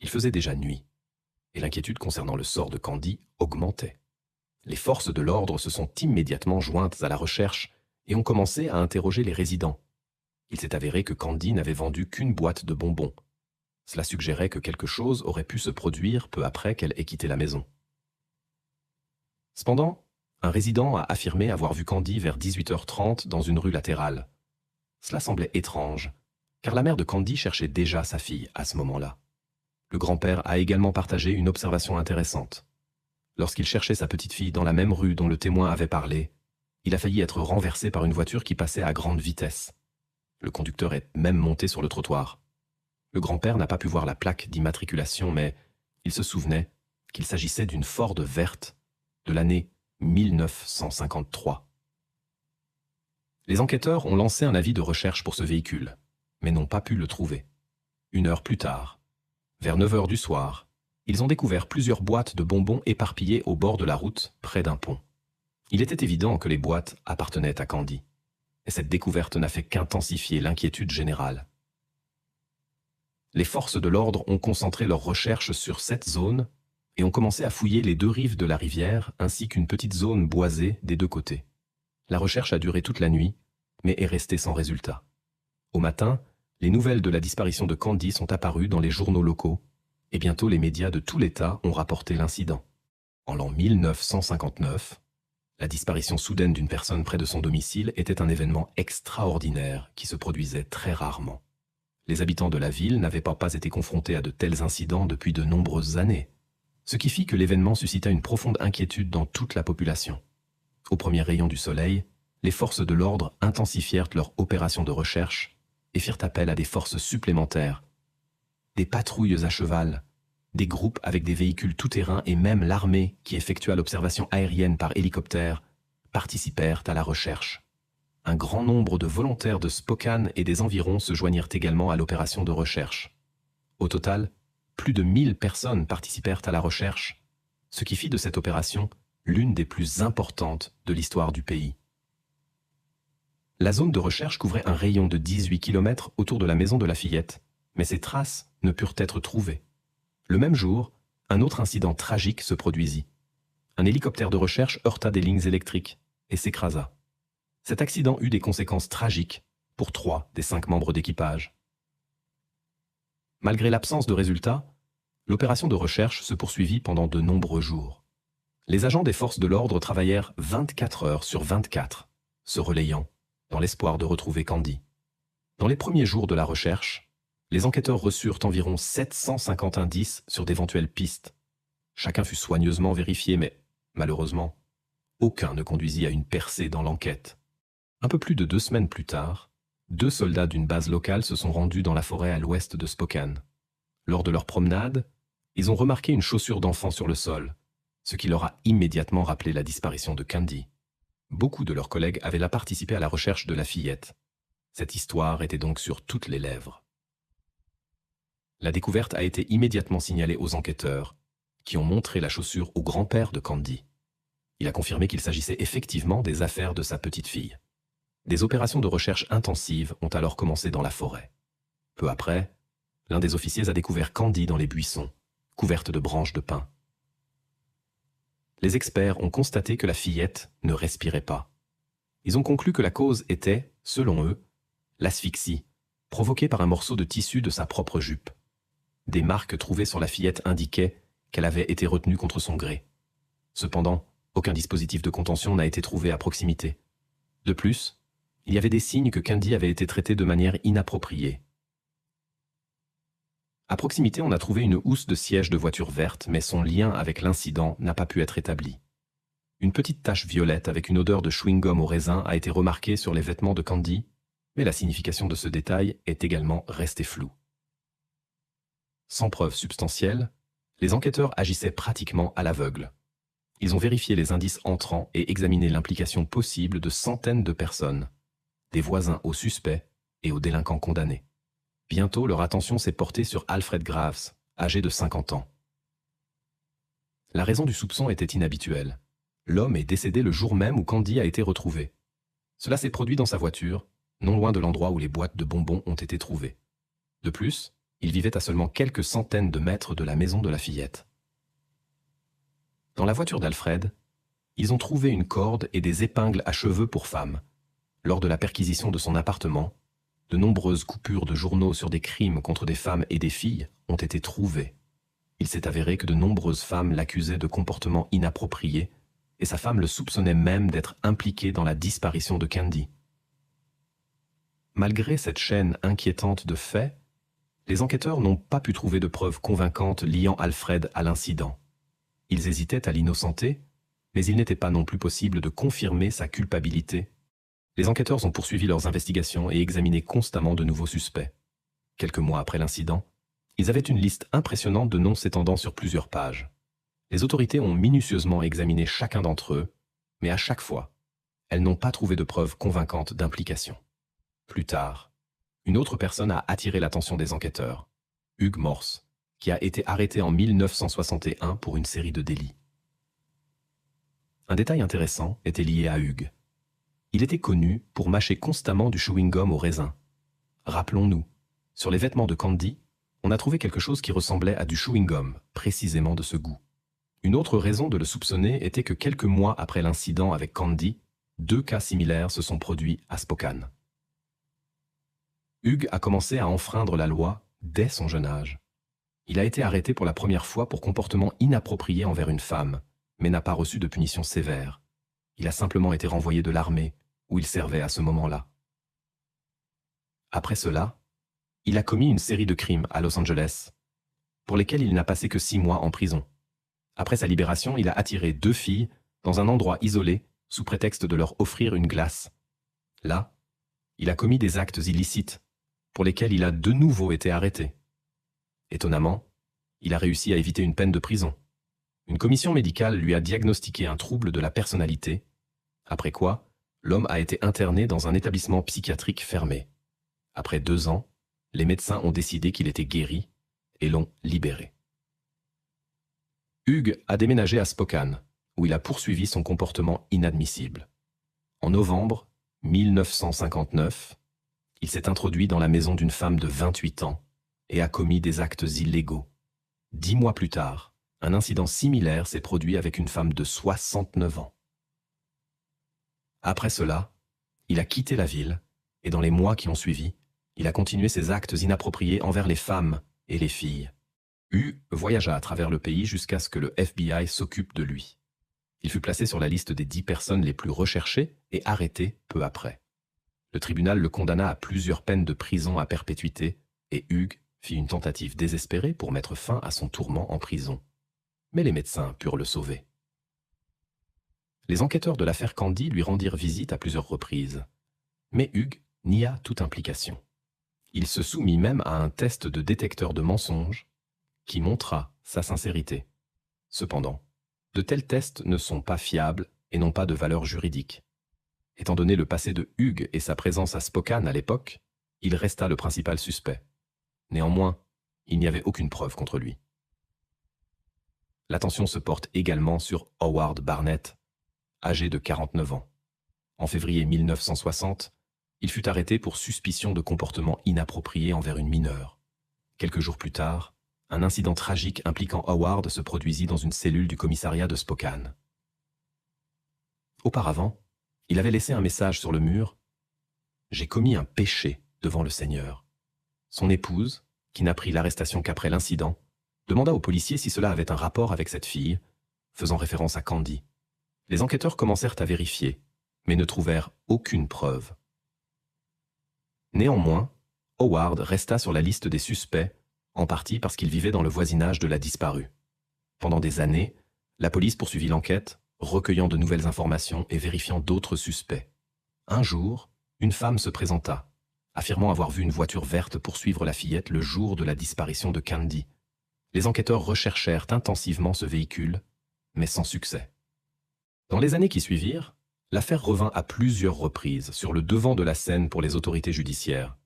A: il faisait déjà nuit, et l'inquiétude concernant le sort de Candy augmentait. Les forces de l'ordre se sont immédiatement jointes à la recherche et ont commencé à interroger les résidents. Il s'est avéré que Candy n'avait vendu qu'une boîte de bonbons. Cela suggérait que quelque chose aurait pu se produire peu après qu'elle ait quitté la maison. Cependant, un résident a affirmé avoir vu Candy vers 18h30 dans une rue latérale. Cela semblait étrange, car la mère de Candy cherchait déjà sa fille à ce moment-là. Le grand-père a également partagé une observation intéressante. Lorsqu'il cherchait sa petite fille dans la même rue dont le témoin avait parlé, il a failli être renversé par une voiture qui passait à grande vitesse. Le conducteur est même monté sur le trottoir. Le grand-père n'a pas pu voir la plaque d'immatriculation, mais il se souvenait qu'il s'agissait d'une Ford verte de l'année 1953. Les enquêteurs ont lancé un avis de recherche pour ce véhicule, mais n'ont pas pu le trouver. 1 heure plus tard, vers 9 heures du soir, ils ont découvert plusieurs boîtes de bonbons éparpillées au bord de la route, près d'un pont. Il était évident que les boîtes appartenaient à Candy, et cette découverte n'a fait qu'intensifier l'inquiétude générale. Les forces de l'ordre ont concentré leurs recherches sur cette zone et ont commencé à fouiller les 2 rives de la rivière ainsi qu'une petite zone boisée des 2 côtés. La recherche a duré toute la nuit, mais est restée sans résultat. Au matin, les nouvelles de la disparition de Candy sont apparues dans les journaux locaux, et bientôt les médias de tout l'État ont rapporté l'incident. En l'an 1959, la disparition soudaine d'une personne près de son domicile était un événement extraordinaire qui se produisait très rarement. Les habitants de la ville n'avaient pas été confrontés à de tels incidents depuis de nombreuses années, ce qui fit que l'événement suscita une profonde inquiétude dans toute la population. Au premier rayon du soleil, les forces de l'ordre intensifièrent leur opération de recherche et firent appel à des forces supplémentaires, des patrouilles à cheval, des groupes avec des véhicules tout-terrain et même l'armée qui effectua l'observation aérienne par hélicoptère participèrent à la recherche. Un grand nombre de volontaires de Spokane et des environs se joignirent également à l'opération de recherche. Au total, plus de 1000 personnes participèrent à la recherche, ce qui fit de cette opération l'une des plus importantes de l'histoire du pays. La zone de recherche couvrait un rayon de 18 km autour de la maison de la fillette, mais ses traces ne purent être trouvées. Le même jour, un autre incident tragique se produisit. Un hélicoptère de recherche heurta des lignes électriques et s'écrasa. Cet accident eut des conséquences tragiques pour 3 des 5 membres d'équipage. Malgré l'absence de résultats, l'opération de recherche se poursuivit pendant de nombreux jours. Les agents des forces de l'ordre travaillèrent 24 heures sur 24, se relayant, dans l'espoir de retrouver Candy. Dans les premiers jours de la recherche, les enquêteurs reçurent environ 750 indices sur d'éventuelles pistes. Chacun fut soigneusement vérifié, mais, malheureusement, aucun ne conduisit à une percée dans l'enquête. Un peu plus de 2 semaines plus tard, 2 soldats d'une base locale se sont rendus dans la forêt à l'ouest de Spokane. Lors de leur promenade, ils ont remarqué une chaussure d'enfant sur le sol, ce qui leur a immédiatement rappelé la disparition de Candy. Beaucoup de leurs collègues avaient là participé à la recherche de la fillette. Cette histoire était donc sur toutes les lèvres. La découverte a été immédiatement signalée aux enquêteurs, qui ont montré la chaussure au grand-père de Candy. Il a confirmé qu'il s'agissait effectivement des affaires de sa petite fille. Des opérations de recherche intensives ont alors commencé dans la forêt. Peu après, l'un des officiers a découvert Candy dans les buissons, couverte de branches de pin. les experts ont constaté que la fillette ne respirait pas. Ils ont conclu que la cause était, selon eux, l'asphyxie, provoquée par un morceau de tissu de sa propre jupe. Des marques trouvées sur la fillette indiquaient qu'elle avait été retenue contre son gré. Cependant, aucun dispositif de contention n'a été trouvé à proximité. De plus, il y avait des signes que Candy avait été traitée de manière inappropriée. À proximité, on a trouvé une housse de siège de voiture verte, mais son lien avec l'incident n'a pas pu être établi. Une petite tache violette avec une odeur de chewing-gum au raisin a été remarquée sur les vêtements de Candy, mais la signification de ce détail est également restée floue. Sans preuve substantielle, les enquêteurs agissaient pratiquement à l'aveugle. Ils ont vérifié les indices entrants et examiné l'implication possible de centaines de personnes, des voisins aux suspects et aux délinquants condamnés. Bientôt, leur attention s'est portée sur Alfred Graves, âgé de 50 ans. La raison du soupçon était inhabituelle. L'homme est décédé le jour même où Candy a été retrouvée. Cela s'est produit dans sa voiture, non loin de l'endroit où les boîtes de bonbons ont été trouvées. De plus, il vivait à seulement quelques centaines de mètres de la maison de la fillette. Dans la voiture d'Alfred, ils ont trouvé une corde et des épingles à cheveux pour femmes. Lors de la perquisition de son appartement, de nombreuses coupures de journaux sur des crimes contre des femmes et des filles ont été trouvées. Il s'est avéré que de nombreuses femmes l'accusaient de comportements inappropriés et sa femme le soupçonnait même d'être impliqué dans la disparition de Candy. Malgré cette chaîne inquiétante de faits, les enquêteurs n'ont pas pu trouver de preuves convaincantes liant Alfred à l'incident. Ils hésitaient à l'innocenter, mais il n'était pas non plus possible de confirmer sa culpabilité. Les enquêteurs ont poursuivi leurs investigations et examiné constamment de nouveaux suspects. Quelques mois après l'incident, ils avaient une liste impressionnante de noms s'étendant sur plusieurs pages. Les autorités ont minutieusement examiné chacun d'entre eux, mais à chaque fois, elles n'ont pas trouvé de preuves convaincantes d'implication. Plus tard, une autre personne a attiré l'attention des enquêteurs, Hugues Morse, qui a été arrêté en 1961 pour une série de délits. Un détail intéressant était lié à Hugues. Il était connu pour mâcher constamment du chewing-gum au raisin. Rappelons-nous, sur les vêtements de Candy, on a trouvé quelque chose qui ressemblait à du chewing-gum, précisément de ce goût. Une autre raison de le soupçonner était que quelques mois après l'incident avec Candy, 2 cas similaires se sont produits à Spokane. Hugues a commencé à enfreindre la loi dès son jeune âge. Il a été arrêté pour la première fois pour comportement inapproprié envers une femme, mais n'a pas reçu de punition sévère. Il a simplement été renvoyé de l'armée, où il servait à ce moment-là. Après cela, il a commis une série de crimes à Los Angeles, pour lesquels il n'a passé que 6 mois en prison. Après sa libération, il a attiré 2 filles dans un endroit isolé, sous prétexte de leur offrir une glace. Là, il a commis des actes illicites, pour lesquels il a de nouveau été arrêté. Étonnamment, il a réussi à éviter une peine de prison. Une commission médicale lui a diagnostiqué un trouble de la personnalité, après quoi, l'homme a été interné dans un établissement psychiatrique fermé. Après 2 ans, les médecins ont décidé qu'il était guéri et l'ont libéré. Hugues a déménagé à Spokane, où il a poursuivi son comportement inadmissible. En novembre 1959, il s'est introduit dans la maison d'une femme de 28 ans et a commis des actes illégaux. 10 mois plus tard, un incident similaire s'est produit avec une femme de 69 ans. Après cela, il a quitté la ville et dans les mois qui ont suivi, il a continué ses actes inappropriés envers les femmes et les filles. Hugues voyagea à travers le pays jusqu'à ce que le FBI s'occupe de lui. Il fut placé sur la liste des 10 personnes les plus recherchées et arrêté peu après. Le tribunal le condamna à plusieurs peines de prison à perpétuité et Hugues fit une tentative désespérée pour mettre fin à son tourment en prison. Mais les médecins purent le sauver. Les enquêteurs de l'affaire Candy lui rendirent visite à plusieurs reprises. Mais Hugues nia toute implication. Il se soumit même à un test de détecteur de mensonges qui montra sa sincérité. Cependant, de tels tests ne sont pas fiables et n'ont pas de valeur juridique. Étant donné le passé de Hugues et sa présence à Spokane à l'époque, il resta le principal suspect. Néanmoins, il n'y avait aucune preuve contre lui. L'attention se porte également sur Howard Barnett, âgé de 49 ans. En février 1960, il fut arrêté pour suspicion de comportement inapproprié envers une mineure. Quelques jours plus tard, un incident tragique impliquant Howard se produisit dans une cellule du commissariat de Spokane. Auparavant, il avait laissé un message sur le mur « J'ai commis un péché devant le Seigneur ». Son épouse, qui n'a pris l'arrestation qu'après l'incident, demanda aux policiers si cela avait un rapport avec cette fille, faisant référence à Candy. Les enquêteurs commencèrent à vérifier, mais ne trouvèrent aucune preuve. Néanmoins, Howard resta sur la liste des suspects, en partie parce qu'il vivait dans le voisinage de la disparue. Pendant des années, la police poursuivit l'enquête, recueillant de nouvelles informations et vérifiant d'autres suspects. Un jour, une femme se présenta, affirmant avoir vu une voiture verte poursuivre la fillette le jour de la disparition de Candy. Les enquêteurs recherchèrent intensivement ce véhicule, mais sans succès. Dans les années qui suivirent, l'affaire revint à plusieurs reprises sur le devant de la scène pour les autorités judiciaires.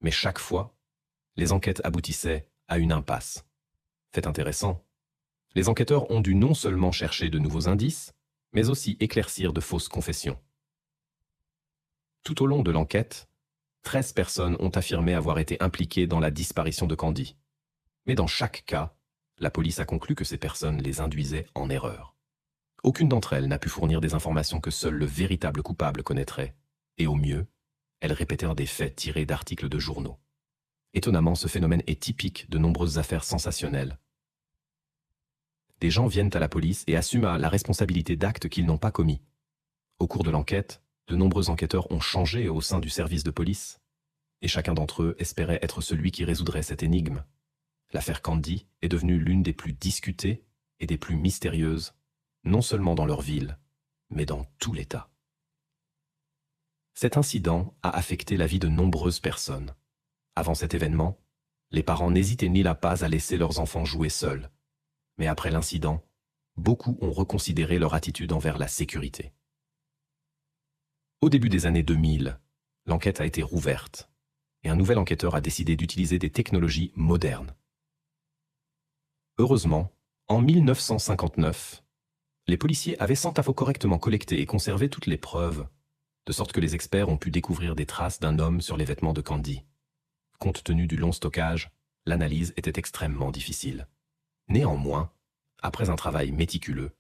A: Mais chaque fois, les enquêtes aboutissaient à une impasse. Fait intéressant, les enquêteurs ont dû non seulement chercher de nouveaux indices, mais aussi éclaircir de fausses confessions. Tout au long de l'enquête, 13 personnes ont affirmé avoir été impliquées dans la disparition de Candy. Mais dans chaque cas, la police a conclu que ces personnes les induisaient en erreur. Aucune d'entre elles n'a pu fournir des informations que seul le véritable coupable connaîtrait, et au mieux, elles répétèrent des faits tirés d'articles de journaux. Étonnamment, ce phénomène est typique de nombreuses affaires sensationnelles. Des gens viennent à la police et assument la responsabilité d'actes qu'ils n'ont pas commis. Au cours de l'enquête, de nombreux enquêteurs ont changé au sein du service de police, et chacun d'entre eux espérait être celui qui résoudrait cette énigme. L'affaire Candy est devenue l'une des plus discutées et des plus mystérieuses, non seulement dans leur ville, mais dans tout l'État. Cet incident a affecté la vie de nombreuses personnes. Avant cet événement, les parents n'hésitaient ni la pas à laisser leurs enfants jouer seuls. Mais après l'incident, beaucoup ont reconsidéré leur attitude envers la sécurité. Au début des années 2000, l'enquête a été rouverte, et un nouvel enquêteur a décidé d'utiliser des technologies modernes. Heureusement, en 1959, les policiers avaient sans à faux correctement collecté et conservé toutes les preuves, de sorte que les experts ont pu découvrir des traces d'un homme sur les vêtements de Candy. Compte tenu du long stockage, l'analyse était extrêmement difficile. Néanmoins, après un travail méticuleux,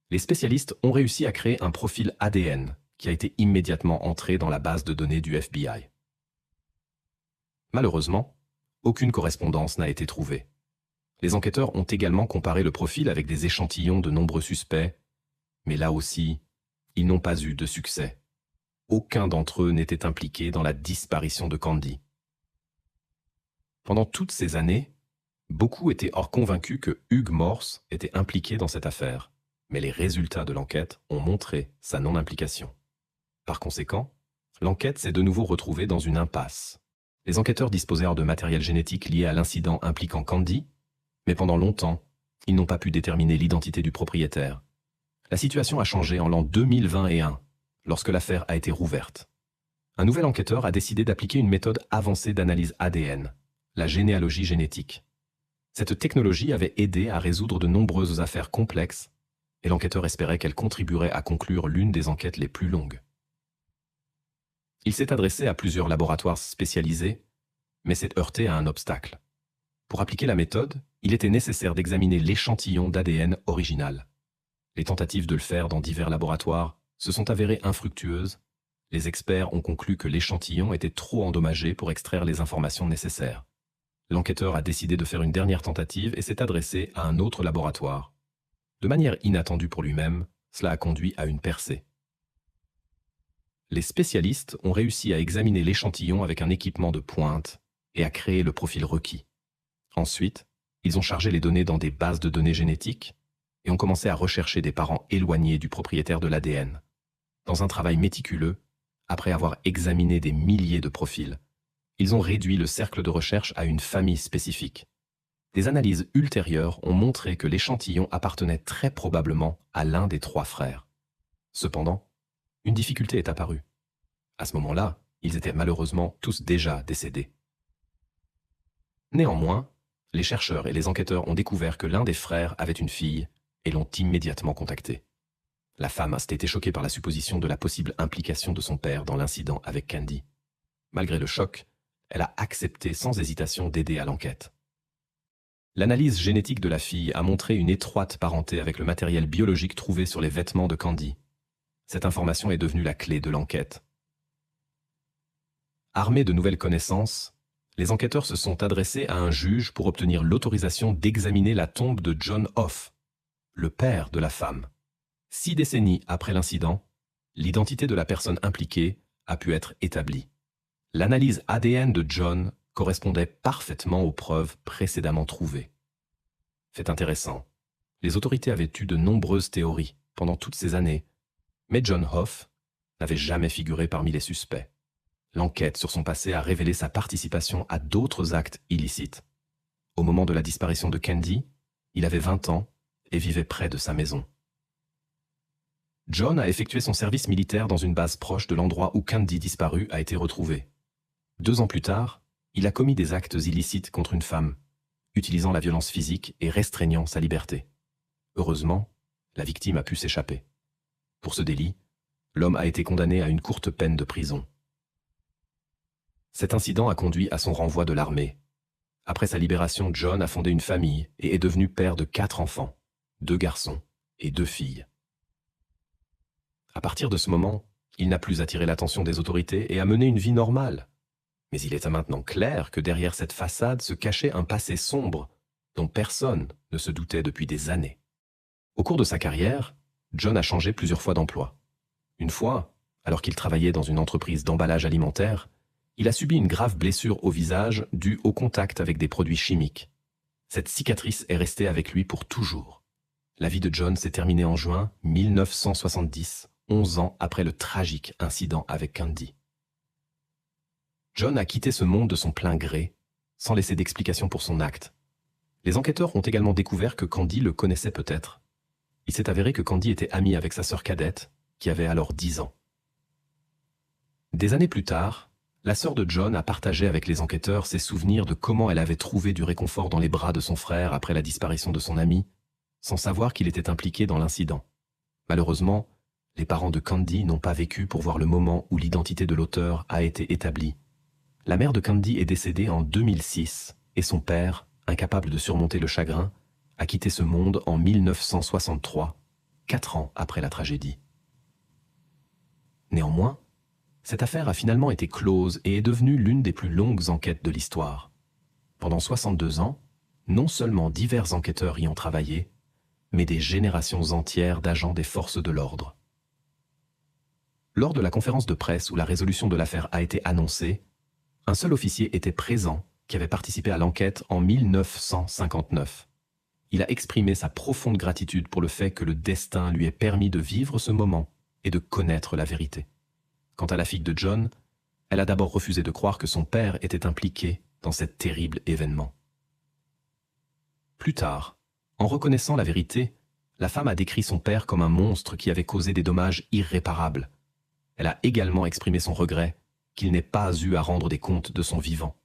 A: les spécialistes ont réussi à créer un profil ADN qui a été immédiatement entré dans la base de données du FBI. Malheureusement, aucune correspondance n'a été trouvée. Les enquêteurs ont également comparé le profil avec des échantillons de nombreux suspects, mais là aussi, ils n'ont pas eu de succès. Aucun d'entre eux n'était impliqué dans la disparition de Candy. Pendant toutes ces années, beaucoup étaient hors convaincus que Hugh Morse était impliqué dans cette affaire, mais les résultats de l'enquête ont montré sa non-implication. Par conséquent, l'enquête s'est de nouveau retrouvée dans une impasse. Les enquêteurs disposèrent de matériel génétique lié à l'incident impliquant Candy, mais pendant longtemps, ils n'ont pas pu déterminer l'identité du propriétaire. La situation a changé en l'an 2021, lorsque l'affaire a été rouverte. Un nouvel enquêteur a décidé d'appliquer une méthode avancée d'analyse ADN, la généalogie génétique. Cette technologie avait aidé à résoudre de nombreuses affaires complexes, et l'enquêteur espérait qu'elle contribuerait à conclure l'une des enquêtes les plus longues. Il s'est adressé à plusieurs laboratoires spécialisés, mais s'est heurté à un obstacle. Pour appliquer la méthode, il était nécessaire d'examiner l'échantillon d'ADN original. Les tentatives de le faire dans divers laboratoires se sont avérées infructueuses. Les experts ont conclu que l'échantillon était trop endommagé pour extraire les informations nécessaires. L'enquêteur a décidé de faire une dernière tentative et s'est adressé à un autre laboratoire. De manière inattendue pour lui-même, cela a conduit à une percée. Les spécialistes ont réussi à examiner l'échantillon avec un équipement de pointe et à créer le profil requis. Ensuite, ils ont chargé les données dans des bases de données génétiques et ont commencé à rechercher des parents éloignés du propriétaire de l'ADN. Dans un travail méticuleux, après avoir examiné des milliers de profils, ils ont réduit le cercle de recherche à une famille spécifique. Des analyses ultérieures ont montré que l'échantillon appartenait très probablement à l'un des 3 frères. Cependant, une difficulté est apparue. À ce moment-là, ils étaient malheureusement tous déjà décédés. Néanmoins, les chercheurs et les enquêteurs ont découvert que l'un des frères avait une fille et l'ont immédiatement contacté. La femme a été choquée par la supposition de la possible implication de son père dans l'incident avec Candy. Malgré le choc, elle a accepté sans hésitation d'aider à l'enquête. L'analyse génétique de la fille a montré une étroite parenté avec le matériel biologique trouvé sur les vêtements de Candy. Cette information est devenue la clé de l'enquête. Armés de nouvelles connaissances, les enquêteurs se sont adressés à un juge pour obtenir l'autorisation d'examiner la tombe de John Hoff, le père de la femme. 6 décennies après l'incident, l'identité de la personne impliquée a pu être établie. L'analyse ADN de John correspondait parfaitement aux preuves précédemment trouvées. Fait intéressant, les autorités avaient eu de nombreuses théories pendant toutes ces années, mais John Hoff n'avait jamais figuré parmi les suspects. L'enquête sur son passé a révélé sa participation à d'autres actes illicites. Au moment de la disparition de Candy, il avait 20 ans et vivait près de sa maison. John a effectué son service militaire dans une base proche de l'endroit où Candy disparue a été retrouvée. 2 ans plus tard, il a commis des actes illicites contre une femme, utilisant la violence physique et restreignant sa liberté. Heureusement, la victime a pu s'échapper. Pour ce délit, l'homme a été condamné à une courte peine de prison. Cet incident a conduit à son renvoi de l'armée. Après sa libération, John a fondé une famille et est devenu père de 4 enfants, 2 garçons et 2 filles. À partir de ce moment, il n'a plus attiré l'attention des autorités et a mené une vie normale. Mais il est maintenant clair que derrière cette façade se cachait un passé sombre dont personne ne se doutait depuis des années. Au cours de sa carrière, John a changé plusieurs fois d'emploi. Une fois, alors qu'il travaillait dans une entreprise d'emballage alimentaire, il a subi une grave blessure au visage due au contact avec des produits chimiques. Cette cicatrice est restée avec lui pour toujours. La vie de John s'est terminée en juin 1970, 11 ans après le tragique incident avec Candy. John a quitté ce monde de son plein gré, sans laisser d'explication pour son acte. Les enquêteurs ont également découvert que Candy le connaissait peut-être. Il s'est avéré que Candy était amie avec sa sœur cadette, qui avait alors 10 ans. Des années plus tard, la sœur de John a partagé avec les enquêteurs ses souvenirs de comment elle avait trouvé du réconfort dans les bras de son frère après la disparition de son ami, sans savoir qu'il était impliqué dans l'incident. Malheureusement, les parents de Candy n'ont pas vécu pour voir le moment où l'identité de l'auteur a été établie. La mère de Candy est décédée en 2006 et son père, incapable de surmonter le chagrin, a quitté ce monde en 1963, 4 ans après la tragédie. Néanmoins, cette affaire a finalement été close et est devenue l'une des plus longues enquêtes de l'histoire. Pendant 62 ans, non seulement divers enquêteurs y ont travaillé, mais des générations entières d'agents des forces de l'ordre. Lors de la conférence de presse où la résolution de l'affaire a été annoncée, un seul officier était présent qui avait participé à l'enquête en 1959. Il a exprimé sa profonde gratitude pour le fait que le destin lui ait permis de vivre ce moment et de connaître la vérité. Quant à la fille de John, elle a d'abord refusé de croire que son père était impliqué dans cet terrible événement. Plus tard, en reconnaissant la vérité, la femme a décrit son père comme un monstre qui avait causé des dommages irréparables. Elle a également exprimé son regret qu'il n'ait pas eu à rendre des comptes de son vivant.